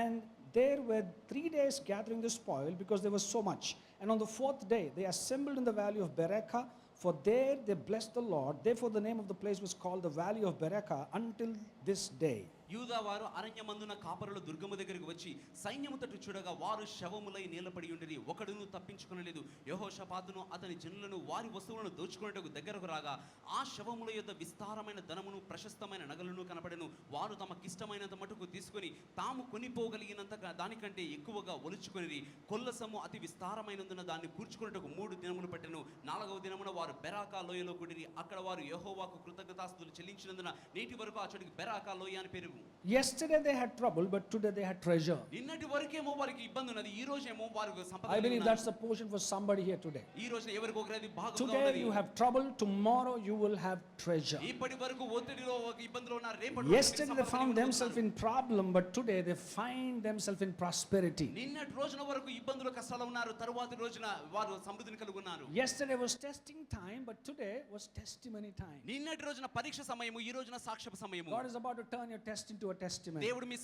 And there were 3 days gathering the spoil because there was so much. And on the 4th day, they assembled in the valley of Berekah, for there they blessed the Lord. Therefore the name of the place was called the valley of Berekah until this day. యూదా వారు అరణ్యమందున కాపరుల దుర్గము దగ్గరికి వచ్చి సైన్యము తట్టు చూడగా వారు శవములై నేలపడి ఉండిరి. ఒకడును తప్పించుకొనలేదు. యెహోషాపాతును అతని జనులను వారి వస్తువులను దోచుకొనుటకు దగ్గరకు రాగా ఆ శవముల యొద్ద విస్తారమైన ధనమును ప్రశస్తమైన నగలను కనపడెను. వారు తమకిష్టమైనంత మటుకు తీసుకొని తాము కొనిపోగలిగినంత దానికంటే ఎక్కువగా ఒలుచుకొనిరి. కొల్లసము అతి విస్తారమైనందున దాన్ని కూర్చుకొనుటకు 3 దినములు పట్టెను. 4వ దినమున వారు బెరాకా లోయలో కూడిరి. అక్కడ వారు యెహోవాకు కృతజ్ఞతాస్తుతులు చెల్లించినందున నేటి వరకు ఆ చోటికి బెరాకా లోయ అని పేరు. Yesterday they had trouble, but today they had treasure. నిన్నటి వరకేమో వారికి ఇబ్బంది ఉన్నది, ఈ రోజేమో వారికి సంపద. I believe that's the portion for somebody here today. ఈ రోజు ఎవరికి ఒకరికి భాగంగా Today ఉన్నది. you have trouble, tomorrow you will have treasure. ఇప్పటి వరకు ఒత్తిడిలో ఒక ఇబ్బందిలో ఉన్నారు, రేపటి Yesterday they found themselves in problem, but today they find themselves in prosperity. నిన్నటి రోజున వరకు ఇబ్బందులు కష్టాలు ఉన్నారు, తరువాతి రోజున వారు సమృద్ధిని కలిగి ఉన్నారు. Yesterday was testing time, but today was testimony time. నిన్నటి రోజున పరీక్ష సమయము, ఈ రోజున సాక్ష్యపు సమయము. God is about to turn your test into a testimony. దేవుడు మీ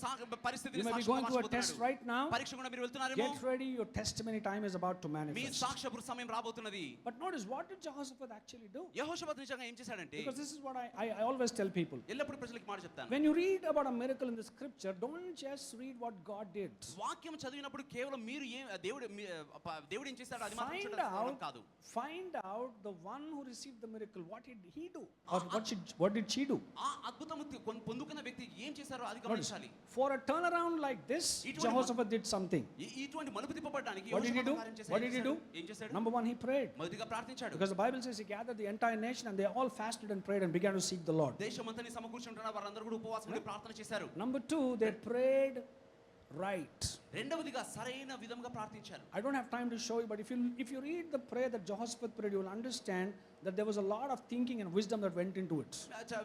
పరిస్థితిని You may be సాక్ష్యంగా going through a test మార్చబోతున్నాడు. right now. పరీక్ష కూడా మీరు వెళ్తున్నారేమో. Get ready, your testimony time is about to me manifest. సాక్ష్యపు సమయం రాబోతున్నది. But notice, what did Jehoshaphat actually do? యెహోషాపాతు నిజంగా ఏం చేశాడంటే, Because this is what I always tell people. ఎల్లప్పుడూ ప్రజలకు మాట చెప్తాను, When you read about a miracle in the scripture, don't just read what God did. వాక్యం చదివినప్పుడు కేవలం మీరు దేవుడు ఏం చేశాడు అది మాత్రం Find చూడడం కాదు. out the one who received the miracle, what did he do? Or what did she do? ఆ అద్భుతము పొందుకున్న వ్యక్తి ఏం చేశారో అది Notice, గమనించాలి. for a turnaround like this, Jehoshaphat did something. ఇటువంటి మలుపు తిప్పబడడానికి What did he do? What did he do? ఏం చేశాడు? Number one, he prayed. మొదటిగా ప్రార్థించాడు. Because the Bible says he gathered the entire nation and they all fasted and prayed and began to seek the Lord. దేశమంతని సమకూర్చుంటున్న వారందరూ కూడా ఉపవాసం ఉండి ప్రార్థన చేశారు. Number two, they prayed right. రెండవదిగా సరైన విధంగా ప్రార్థించారు. I don't have time to show you, but if you read the prayer that Jehoshaphat prayed, you will understand that there was a lot of thinking and wisdom that went into it.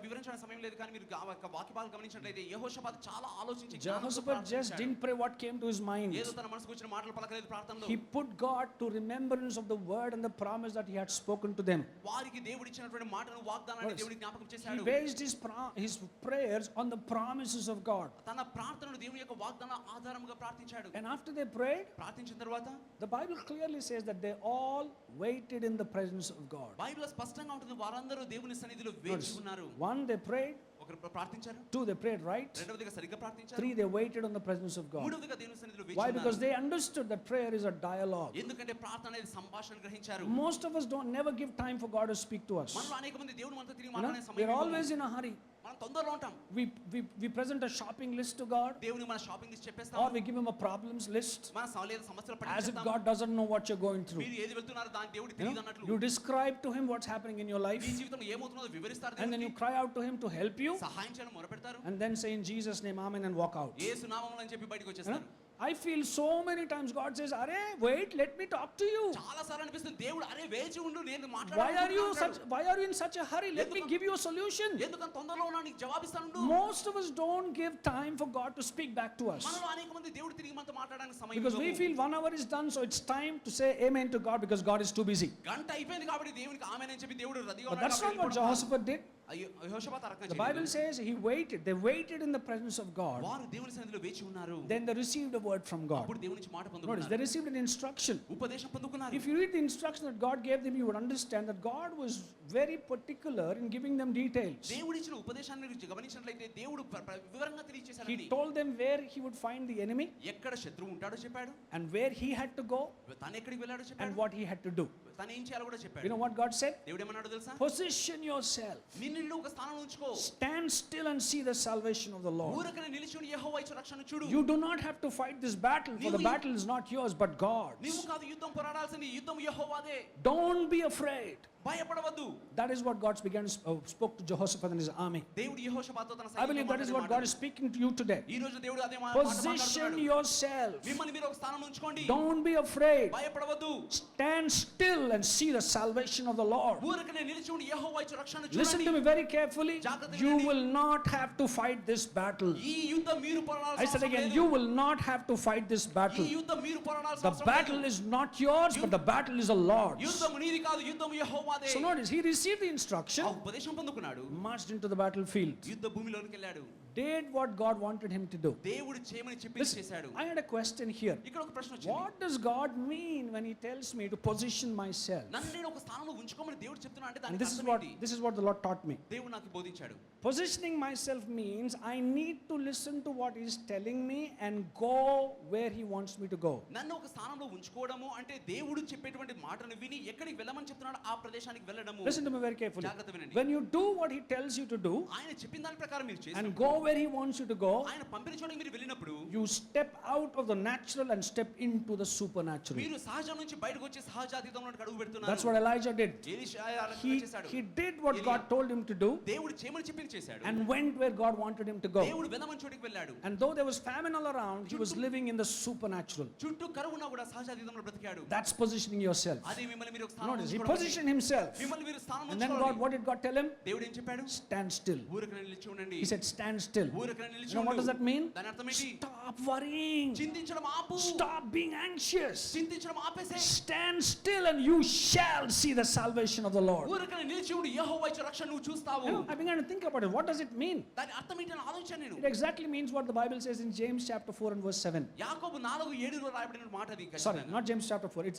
వివరించడానికి సమయం లేదు, కానీ మీరు వాక్య భాగం గమనించినట్లయితే యెహోషాపాతు చాలా ఆలోచించి Jehoshaphat just didn't pray what came to his mind. ఏదో తన మనసుకు వచ్చిన మాటలు పలకలేదు ప్రార్థనలో. He put God to remembrance of the word and the promise that he had spoken to them. వారికి దేవుడు ఇచ్చినటువంటి మాటను, వాగ్దానాన్ని దేవుడికి జ్ఞాపకం He చేశాడు. based his prayers on the promises of God. తన ప్రార్థనను దేవుని యొక్క వాగ్దాన ఆధారముగా ప్రార్థించాడు. And after they prayed, ప్రార్థించిన తర్వాత the Bible clearly says that they all waited in the presence of God. బైబిల్లో స్పష్టంగా ఉంటుంది, వారందరూ దేవుని సన్నిధిలో వేచి ఉన్నారు. One, they prayed. ఒకరు ప్రార్థించారు. Two, they prayed right. రెండవదిగా సరిగ్గా ప్రార్థించారు. Three, they waited on the presence of God. మూడవదిగా దేవుని సన్నిధిలో వేచి Why? ఉన్నారు. Because they understood that prayer is a dialogue. ఎందుకంటే ప్రార్థన అనేది సంభాషణ గ్రహించారు. Most of us don't never give time for God to speak to us. మనలో అనేక మంది దేవుని మనతో తిరిగి You know, మాట్లాడే we're సమయం always in a hurry. మనం తొందరలో ఉంటాం. We present a shopping list to God, దేవుని మన షాపింగ్ లిస్ట్ చెప్పేస్తాం. or we give him a problems list మన సమస్యలు as if పట్టించేస్తాం. God doesn't know what you're going through. మీరు ఏది వెళ్తున్నారో దాని దేవుడికి You తెలియదు know, అన్నట్లు. you describe to him what's happening in your life, మీ జీవితంలో ఏమవుతుందో వివరిస్తారు and then you దేవునికి. cry out to him to help you, సహాయం చేయాలని మొరపెడతారు. and then say in Jesus' name, Amen, and walk out. యేసు నామములో అని చెప్పి బయటికి You know, వచ్చేస్తారు. I feel so many times God says, "Arey, wait, let me talk to you. చాలా సార్లు అనిపిస్తుంది, దేవుడు అరే వేచి ఉండు, నేను Why are you in such a hurry? Let me give you a solution." ఎందుకంత తొందరలో ఉన్నా నీకు జవాబిస్తాను. Most of us don't give time for God to speak back to us. మనలో అనేక మంది దేవుడు తిరిగి మనతో మాట్లాడడానికి సమయం Because we ఇవ్వము. feel 1 hour is done, so it's time to say amen to God because God is too busy. గంట అయిపోయింది కాబట్టి దేవునికి ఆమేన్ అని చెప్పి దేవుడు రెడీగా But ఉన్నాడు that's not కాబట్టి what Jehoshaphat did. యెహోషాపాతు ఆ రకంగా The Bible చేయలేదు. says he waited. They waited in the presence of God. వారు దేవుని సన్నిధిలో వేచి ఉన్నారు. Then they received a word from God. అప్పుడు దేవుని నుంచి మాట Notice, పొందుకున్నారు. they received an instruction. ఉపదేశం పొందుకున్నారు. If you read the instruction that God gave them, you would understand that God was very particular in giving them details. దేవుడు ఇచ్చిన ఉపదేశాన్ని మీరు గమనించినట్లయితే దేవుడు వివరంగా తెలియజేశాడు. He told them where he would find the enemy ఎక్కడ శత్రువు ఉంటాడో చెప్పాడు. and where he had to go తను ఎక్కడికి వెళ్ళాడో and చెప్పాడు. what he had to do. తను ఏం చేయాలో కూడా You చెప్పాడు. know what God said? దేవుడు ఏమన్నాడో తెలుసా? Position yourself. నిన్ను ఒక స్థానంలో ఉంచుకో. Stand still and see the salvation of the Lord. ఊరకనే నిలిచి ఉండి యెహోవా ఇచ్చే రక్షణ చూడు. You do not have to fight this battle, for the battle is not yours but God's. నీవు కాదు యుద్ధం పోరాడాల్సింది, యుద్ధం యెహోవాదే. Don't be afraid. భయపడవద్దు. That is what God spoke to Jehoshaphat and his army. దేవుడు యెహోషాపాతుతో తన I సైన్యంతో believe that is what God మాట్లాడిన is speaking to you today. ఈ రోజు దేవుడు అదే మాట Position మాట్లాడుతున్నాడు. yourself. మిమ్మల్ని మీరు ఒక స్థానంలో ఉంచుకోండి. Don't be afraid. భయపడవద్దు. Stand still and see the salvation of the Lord. ఊరకనే నిలిచి ఉండి యెహోవా ఇచ్చే రక్షణ Listen చూడండి. to me very carefully. You will not have to fight this battle. ఈ యుద్ధం మీరు I పోరాడాల్సిన said అవసరం again, లేదు. you will not have to fight this ఈ battle. యుద్ధం మీరు పోరాడాల్సిన The అవసరం battle లేదు. is not yours, but the battle is the Lord's. యుద్ధం నీది కాదు, యుద్ధం యెహోవాదే. So notice, he received the instruction, ఆ ఉపదేశం పొందుకున్నాడు. marched into the battlefield, యుద్ధ భూమిలోనికి వెళ్ళాడు. did what God wanted him to do. దేవుడు చేయమని చెప్పింది Listen, చేశాడు. I had a question here. ఇక్కడ ఒక ప్రశ్న వచ్చింది. What does God mean when he tells me to position myself? నన్ను నేను ఒక స్థానంలో ఉంచుకోమని దేవుడు చెప్తున్నా అంటే And దానికి అర్థం ఏంటి? this is what the Lord taught me. దేవుడు నాకు బోధించాడు. Positioning myself means I need to listen to what he is telling me and go where he wants me to go. నన్ను ఒక స్థానంలో ఉంచుకోవడము అంటే దేవుడు చెప్పేటువంటి మాటను విని ఎక్కడికి వెళ్ళమని చెప్తున్నాడు ఆ ప్రదేశానికి వెళ్ళడము. Listen to me very carefully. జాగ్రత్త వినండి. When you do what he tells you to do ఆయన చెప్పిన దాని ప్రకారం మీరు చేసి and go where he wants you to go, ఆయన పంపిన చోటికి మీరు వెళ్ళినప్పుడు you step out of the natural and step into the supernatural. మీరు సహజం నుంచి బయటకు వచ్చి సహజాతీతంలోకి అడుగు పెడుతున్నారు. That's what Elijah did. Elisha ఆ రకంగా చేశాడు. He did what God told him to do దేవుడు చేయమని చెప్పింది చేశాడు. and went where God wanted him to go. దేవుడు వెళ్ళమని చోటికి వెళ్ళాడు. And though there was famine all around, he was living in the supernatural. చుట్టూ కరువున్నా కూడా సహజాతీతంలో బ్రతికాడు. That's positioning yourself. అదే మిమ్మల్ని మీరు ఒక స్థానంలో Notice, he ఉంచుకోవడం. positioned himself. మిమ్మల్ని మీరు స్థానంలో And then ఉంచుకోవాలి. what did God tell him? దేవుడు ఏం చెప్పాడు? Stand still. ఊరకనే నిలిచి ఉండండి. He said, stand still. ఊరకనే నిలిచి You know what ఉండు. does that mean? దాని అర్థం ఏంటి? Stop worrying. చింతించడం ఆపు. Stop being anxious. చింతించడం ఆపేసే. Stand still and you shall see the salvation of the Lord. ఊరకనే నిలిచి ఉండి యెహోవా ఇచ్చే రక్షణ నువ్వు చూస్తావు. You know, I began to think about it. What does it mean? దాని అర్థం ఏంటని ఆలోచించాను నేను. It exactly means what the Bible says in James chapter 4 and verse 7. యాకోబు 4:7లో రాయబడిన మాట అది. Sorry, not James chapter 4.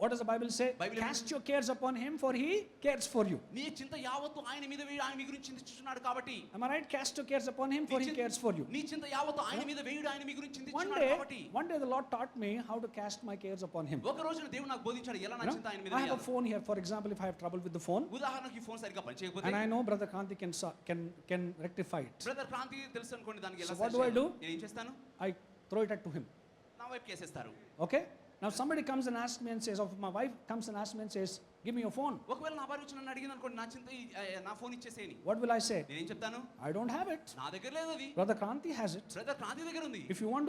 What does the Bible say? Bible Cast your cares upon him, for he cares for you. నీ చింత యావత్తు ఆయన మీద వేయు, ఆయన మీ గురించి చింతిస్తున్నాడు కాబట్టి. Am I right? Cast your cares upon him, for he cares for you. నీ చింత యావత్తు ఆయన మీద వేయుడు, ఆయన మీ గురించి One చింతిస్తున్నాడు కాబట్టి. day the Lord taught me how to cast my cares upon him. ఒక రోజున దేవుడు నాకు బోధించాడు ఎలా నా You know, చింత ఆయన మీద I have a వేయాలి. phone here. For example, if I have trouble with the phone, ఉదాహరణకి ఈ ఫోన్ సరిగ్గా పనిచేయకపోతే and I know Brother Kanti can rectify it, brother Kranti తెలుసు అనుకోండి దానికి ఎలా So what సరి do I చేయాలో. do? నేను ఏం చేస్తాను? I throw it to him. నా వైపు కేసేస్తారు. Okay? Now somebody comes and asks me and says, or my wife comes and asks me and says, give me your phone. ఒకవేళ నా భార్య వచ్చి నన్ను అడిగింది అనుకోండి, నా చింత నా phone ఇచ్చేసేయని. What will I say? నేనేం చెప్తాను? I don't have it. నా దగ్గర లేదు అది. Brother Kanti has it. Brother Kranti దగ్గర ఉంది. If you want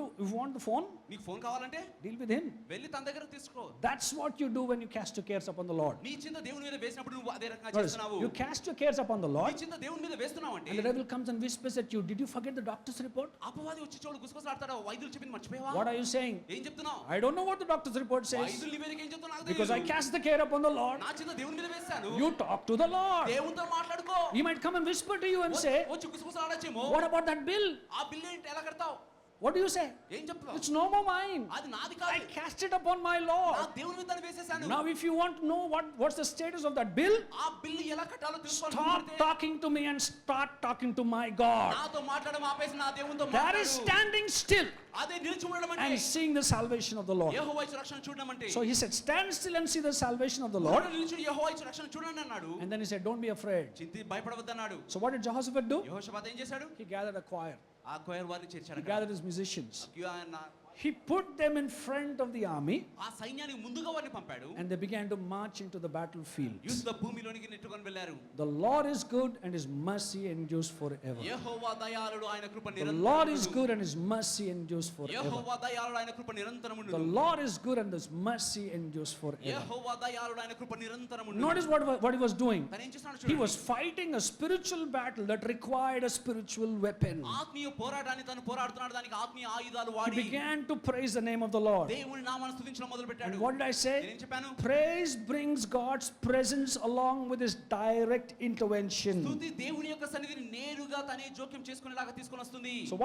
the phone, నీకు ఫోన్ కావాలంటే deal with him. వెళ్ళి తన దగ్గర తీసుకో. That's what you do when you cast your cares upon the Lord. నీ చింత దేవుని మీద వేసినప్పుడు నువ్వు అదే రకంగా Notice, చేస్తున్నావు. you cast your cares upon the నీ Lord, చింత దేవుని మీద వేస్తున్నావు అంటే and the devil comes and whispers at you, did you forget the doctor's report? అపవాది వచ్చి చోడు గుసగుసలాడతాడు. వైద్యులు చెప్పింది మర్చిపోయావా? What are you saying? ఏం చెప్తున్నావు? I don't know what the doctor's report says, వైద్యులు నీ మీదకి ఏం చెప్తున్నావు నాకు because I తెలియదు. cast the care upon the Lord. నా చింత దేవుని మీద వేస్తాను. You talk to the Lord. దేవునితో మాట్లాడుకో. He might come and whisper to you and say, వచ్చి గుసగుసలాడొచ్చేమో. what about that bill? ఆ బిల్లు ఏంటి ఎలా కడతావు? What do you say? ఏం చెప్తావు? It's no more mine. అది నాది I కాదు. cast it upon my నా Lord. దేవుని మీద దాన్ని వేసేసాను. Now if you want to know what's the status of that bill, ఆ బిల్లు ఎలా కట్టాలో stop తెలుసుకోవాలంటే talking to me and start talking to my God. నాతో మాట్లాడడం ఆపేసి నా దేవునితో That is మాట్లాడు. standing still అదే నిలిచి ఉండడం అంటే and seeing the salvation of the Lord. యెహోవా ఇచ్చే రక్షణ చూడడం అంటే. So he said, stand still and see the salvation of the Lord. నిలిచి యెహోవా ఇచ్చే రక్షణ చూడండి అన్నాడు. And then he said, don't be afraid. చింతి భయపడవద్దన్నాడు. So what did Jehoshaphat do? యెహోషాపాతు ఏం చేశాడు? He gathered a choir. ఆ కోయర్ వారిని చేర్చాడు. He gathered his musicians. ఆయన He put them in front of the army ఆ సైన్యానికి ముందుగా వారిని పంపాడు. and they began to march into the battlefield. యుద్ధ భూమిలోనికి నెట్టుకొని వెళ్ళారు. The Lord is good and his mercy endures forever. యెహోవా దయాళుడు, ఆయన కృప The నిరంతరము. Lord is good and his mercy endures forever. యెహోవా దయాళుడు, ఆయన కృప నిరంతరము. The Lord is good and his mercy endures forever. యెహోవా దయాళుడు, ఆయన కృప నిరంతరము. Notice what he was doing. తను ఏం చేస్తున్నాడు He చూడండి. was fighting a spiritual battle that required a spiritual weapon. ఆత్మీయ పోరాటాన్ని తను పోరాడుతున్నాడు. దానికి ఆత్మీయ ఆయుధాలు He వాడి began to praise the name of the Lord. దేవుని నామాన్ని స్తుతించడం మొదలుపెట్టాడు. And what did I say? నేనేం చెప్పాను? Praise brings God's presence along with his direct intervention. స్తుతి దేవుని యొక్క సన్నిధిని నేరుగా తనే జోక్యం చేసుకునేలాగా తీసుకొని వస్తుంది. So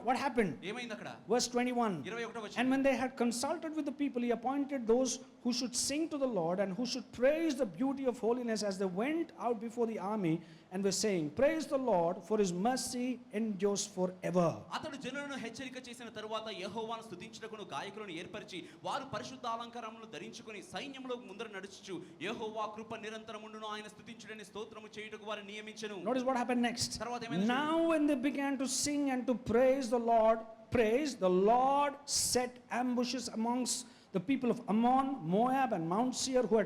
what happened? ఏమైంది అక్కడ? Verse 21. 21వ వచనం. And when they had consulted with the people, he appointed those who should sing to the Lord and who should praise the beauty of holiness as they went out before the army and were saying, praise the Lord, for his mercy endures forever. అతడు జనులను హెచ్చరిక చేసిన తరువాత యెహోవాను స్తుతించుటకును గాయకులను ఏర్పరిచి వారు పరిశుద్ధ అలంకారములు ధరించుకొని సైన్యంలో ముందర నడుచుచు యెహోవా కృప నిరంతరముండును ఆయన స్తుతించుడని స్తోత్రము చేయుటకు వారిని నియమించెను. Notice what happened next. తర్వాత ఏమైంది? Now when they began to sing and to praise the Lord set ambushes amongst the people of Ammon, Moab and Mount Seir who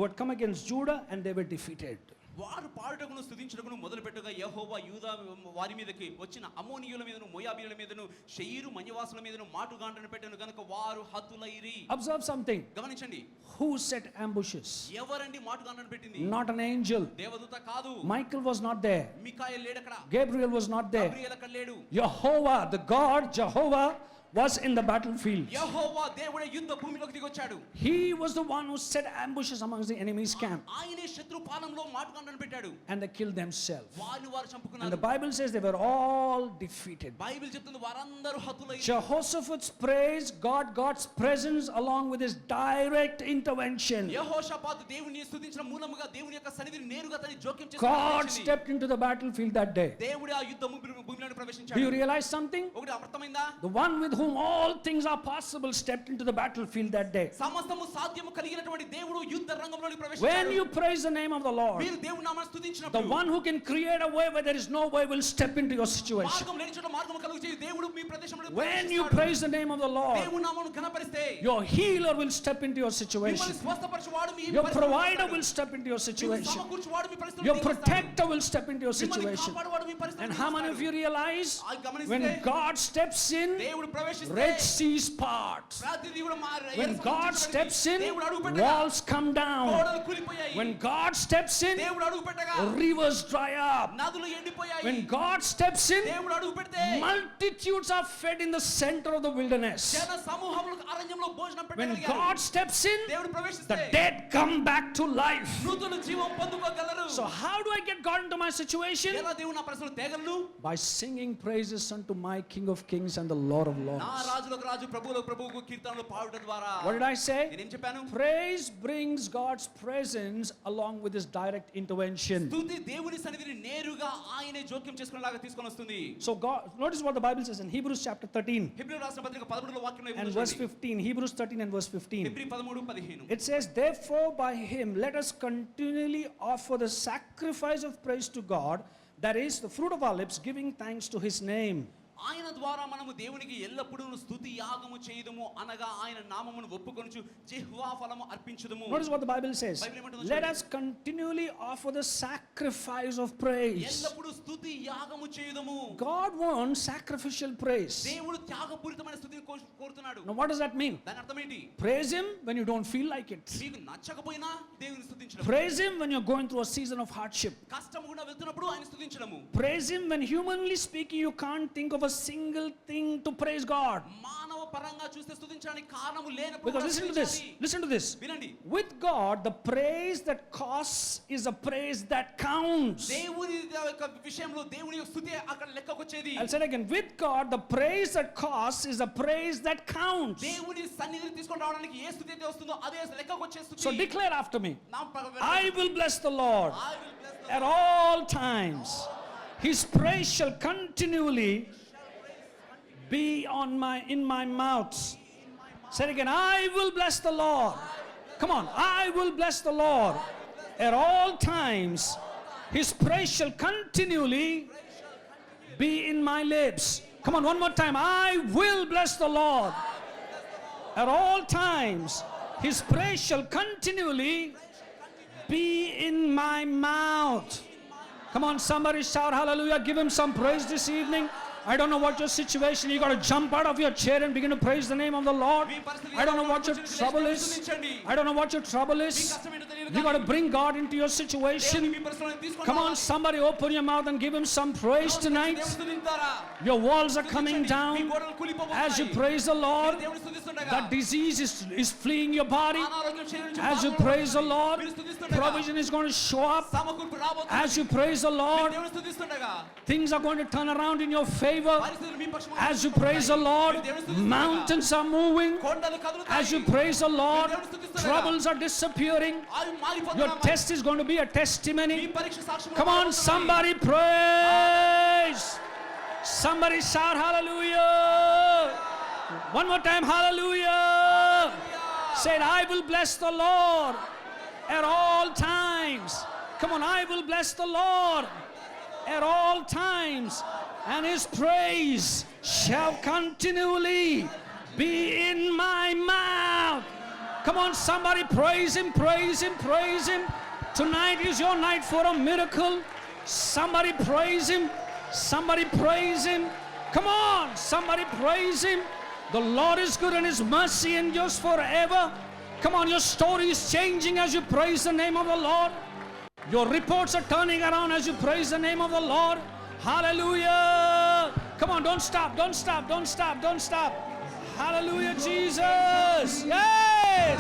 had come against Judah, and they were defeated. వారు పాడుటకును స్తుతించుటకును మొదలుపెట్టగా యెహోవా యూదా వారి మీదకి వచ్చిన అమ్మోనీయుల మీదను మోయాబీయుల మీదను షెయీరు మన్యవాసుల మీదను మాటుగాండ్రను పెట్టెను గనుక వారు హతులైరి. Observe something. గమనించండి. Who set ambushes? ఎవరండి మాటుగాండ్రను పెట్టింది? Not an angel. దేవదూత కాదు. Michael was not there. మికాయేలు లేడు అక్కడ. Gabriel was not there. Gabriel అక్కడ లేడు. Jehovah, the God Jehovah was in the battlefield. యెహోవా దేవుడే యుద్ధ భూమిలోకి దిగొచ్చాడు. He was the one who set ambushes amongst the enemy's camp. ఆయనే శత్రు పాలనలో మాటుగాండ్రను పెట్టాడు. And they killed themselves. వారిని వారు And చంపుకున్నారు. the Bible says they were all defeated. Bible చెప్తుంది వారందరూ హతులైరి. Jehoshaphat's praise got God's presence along with his direct intervention. యెహోషాపాతు దేవుని స్తుతించిన మూలముగా దేవుని యొక్క సన్నిధిని నేరుగా తన జోక్యం God చేసుకుని stepped into the battlefield that day. దేవుడు ఆ యుద్ధ భూమిలోకి Do ప్రవేశించాడు. you realize something? ఒకటి అర్థమైందా? The one with whom all things are possible stepped into the battlefield that day. సమస్తము సాధ్యము కలిగినటువంటి దేవుడు యుద్ధ రంగంలోకి When ప్రవేశించాడు. you praise the name of the Lord, మీరు దేవుని నామాన్ని the స్తుతించినప్పుడు one who can create a way where there is no way will step into your situation. మార్గం లేని చోట మార్గము కలుగజేయు దేవుడు మీ ప్రదేశంలో When you ప్రవేశిస్తాడు. praise the name of the Lord, దేవుని నామమును ఘనపరిస్తే your healer will step into your మిమ్మల్ని situation. స్వస్థపరచువాడు మీ Your పరిస్థితిలో provider వస్తాడు. will step into your మిమ్మల్ని situation. సమకూర్చువాడు మీ పరిస్థితిలో Your దిగి వస్తాడు. protector will step into your మిమ్మల్ని situation. కాపాడువాడు మీ పరిస్థితిలో And దిగి how many of వస్తాడు. you realize ఆ గమనిస్తే when God steps in, దేవుడు ప్రవేశిస్తే Red Seas part. ప్రతిదీ కూడా When God steps in, దేవుడు అడుగుపెట్టగా walls come down. గోడలు కూలిపోయాయి. When God steps in, దేవుడు అడుగుపెట్టగా rivers dry up. నదులు ఎండిపోయాయి. When God steps in, దేవుడు అడుగుపెడితే multitudes are fed in the center of the wilderness. జన సమూహములకు అరణ్యంలో భోజనం When పెట్టగలిగారు. God steps in, దేవుడు the ప్రవేశిస్తే dead come back to life. మృతులు జీవం పొందుకోగలరు. So how do I get God into my situation? ఎలా దేవుడు నా పరిస్థితులు తేగలరు? By singing praises unto my King of Kings and the Lord of నా Lords. రాజులకు రాజు ప్రభువులకు ప్రభువుకు కీర్తనలు పాడుట ద్వారా. What did I say? నేనేం చెప్పాను? Praise brings God's presence along with his direct intervention. స్తుతి దేవుని సన్నిధిని నేరుగా ఆయనే జోక్యం చేసుకునేలాగా తీసుకొని వస్తుంది. So God, notice what the Bible says in Hebrews chapter 13 Hebrew రాసిన పత్రిక 13వ వాక్యంలో and verse 15. Hebrews 13 and verse 15. Hebrew 13:15. It says, therefore by him let us continually offer the sacrifice of praise to God, that is the fruit of our lips, giving thanks to his name. ఆయన ద్వారా మనము దేవునికి ఎల్లప్పుడూ స్తుతి యాగము చేయుదుము అనగా ఆయన నామమును ఒప్పుకొనుచు జిహ్వా ఫలము అర్పించుదుము. Notice what the Bible says. Bible ఏమంటుందో Let చూడండి. us continually offer the sacrifice of praise. ఎల్లప్పుడూ స్తుతి యాగము చేయుదుము. God wants sacrificial praise. దేవుడు త్యాగపూరితమైన స్తుతిని కోరుతున్నాడు. Now what does that mean? దాని అర్థం ఏంటి? Praise him when you don't feel like it. మీకు నచ్చకపోయినా దేవుని స్తుతించడం. Praise him when you're going through a season of hardship. కష్టం గుండా వెళ్తున్నప్పుడు ఆయన స్తుతించడము. Praise him when humanly speaking you can't think of a single thing to praise God. మానవ పరంగా చూస్తే స్తుతించడానికి కారణము లేనప్పుడు Because కూడా listen to this. స్తుతించాలి. Listen to this. వినండి. With God, the praise that costs is a praise that counts. దేవుని యొక్క విషయంలో దేవుని యొక్క స్తుతి అక్కడ లెక్కకు వచ్చేది. I'll say it again. With God, the praise that costs is a praise that counts. దేవుని సన్నిధిని తీసుకొని రావడానికి ఏ స్తుతి అయితే వస్తుందో అదే లెక్కకు వచ్చే స్తుతి. So declare after me. నా I will bless the Lord I will bless the at all times. His praise shall continually be in my mouth. Say it again. I will bless the Lord. Come on. I will bless the Lord at all times. His praise shall continually be in my lips. Come on, one more time. I will bless the Lord at all times. His praise shall continually be in my mouth. Come on, somebody shout hallelujah. Give him some praise this evening. I don't know what your situation. You got to jump out of your chair and begin to praise the name of the Lord. I don't know what your trouble is. I don't know what your trouble me is. కష్టం ఏంటో తెలియదు You got to bring God into your situation. Come on, somebody open your mouth and give him some praise tonight. Your walls are coming down as you praise the Lord. That disease is fleeing your body as you praise the Lord. Provision is going to show up as you praise the Lord. Things are going to turn around in your favor as you praise the Lord. Mountains are moving as you praise the Lord. Troubles are disappearing. Your test is going to be a testimony. Come on, somebody praise. Somebody shout hallelujah. One more time, hallelujah. Say it, I will bless the Lord at all times. Come on, I will bless the Lord at all times, and his praise shall continually be in my mouth. Come on, somebody praise him, praise him, praise him. Tonight is your night for a miracle. Somebody praise him, somebody praise him. Come on, somebody praise him. The Lord is good and his mercy endures forever. Come on, your story is changing as you praise the name of the Lord. Your reports are turning around as you praise the name of the Lord. Hallelujah. Come on, don't stop, don't stop, don't stop, don't stop. Hallelujah, Jesus. Yes.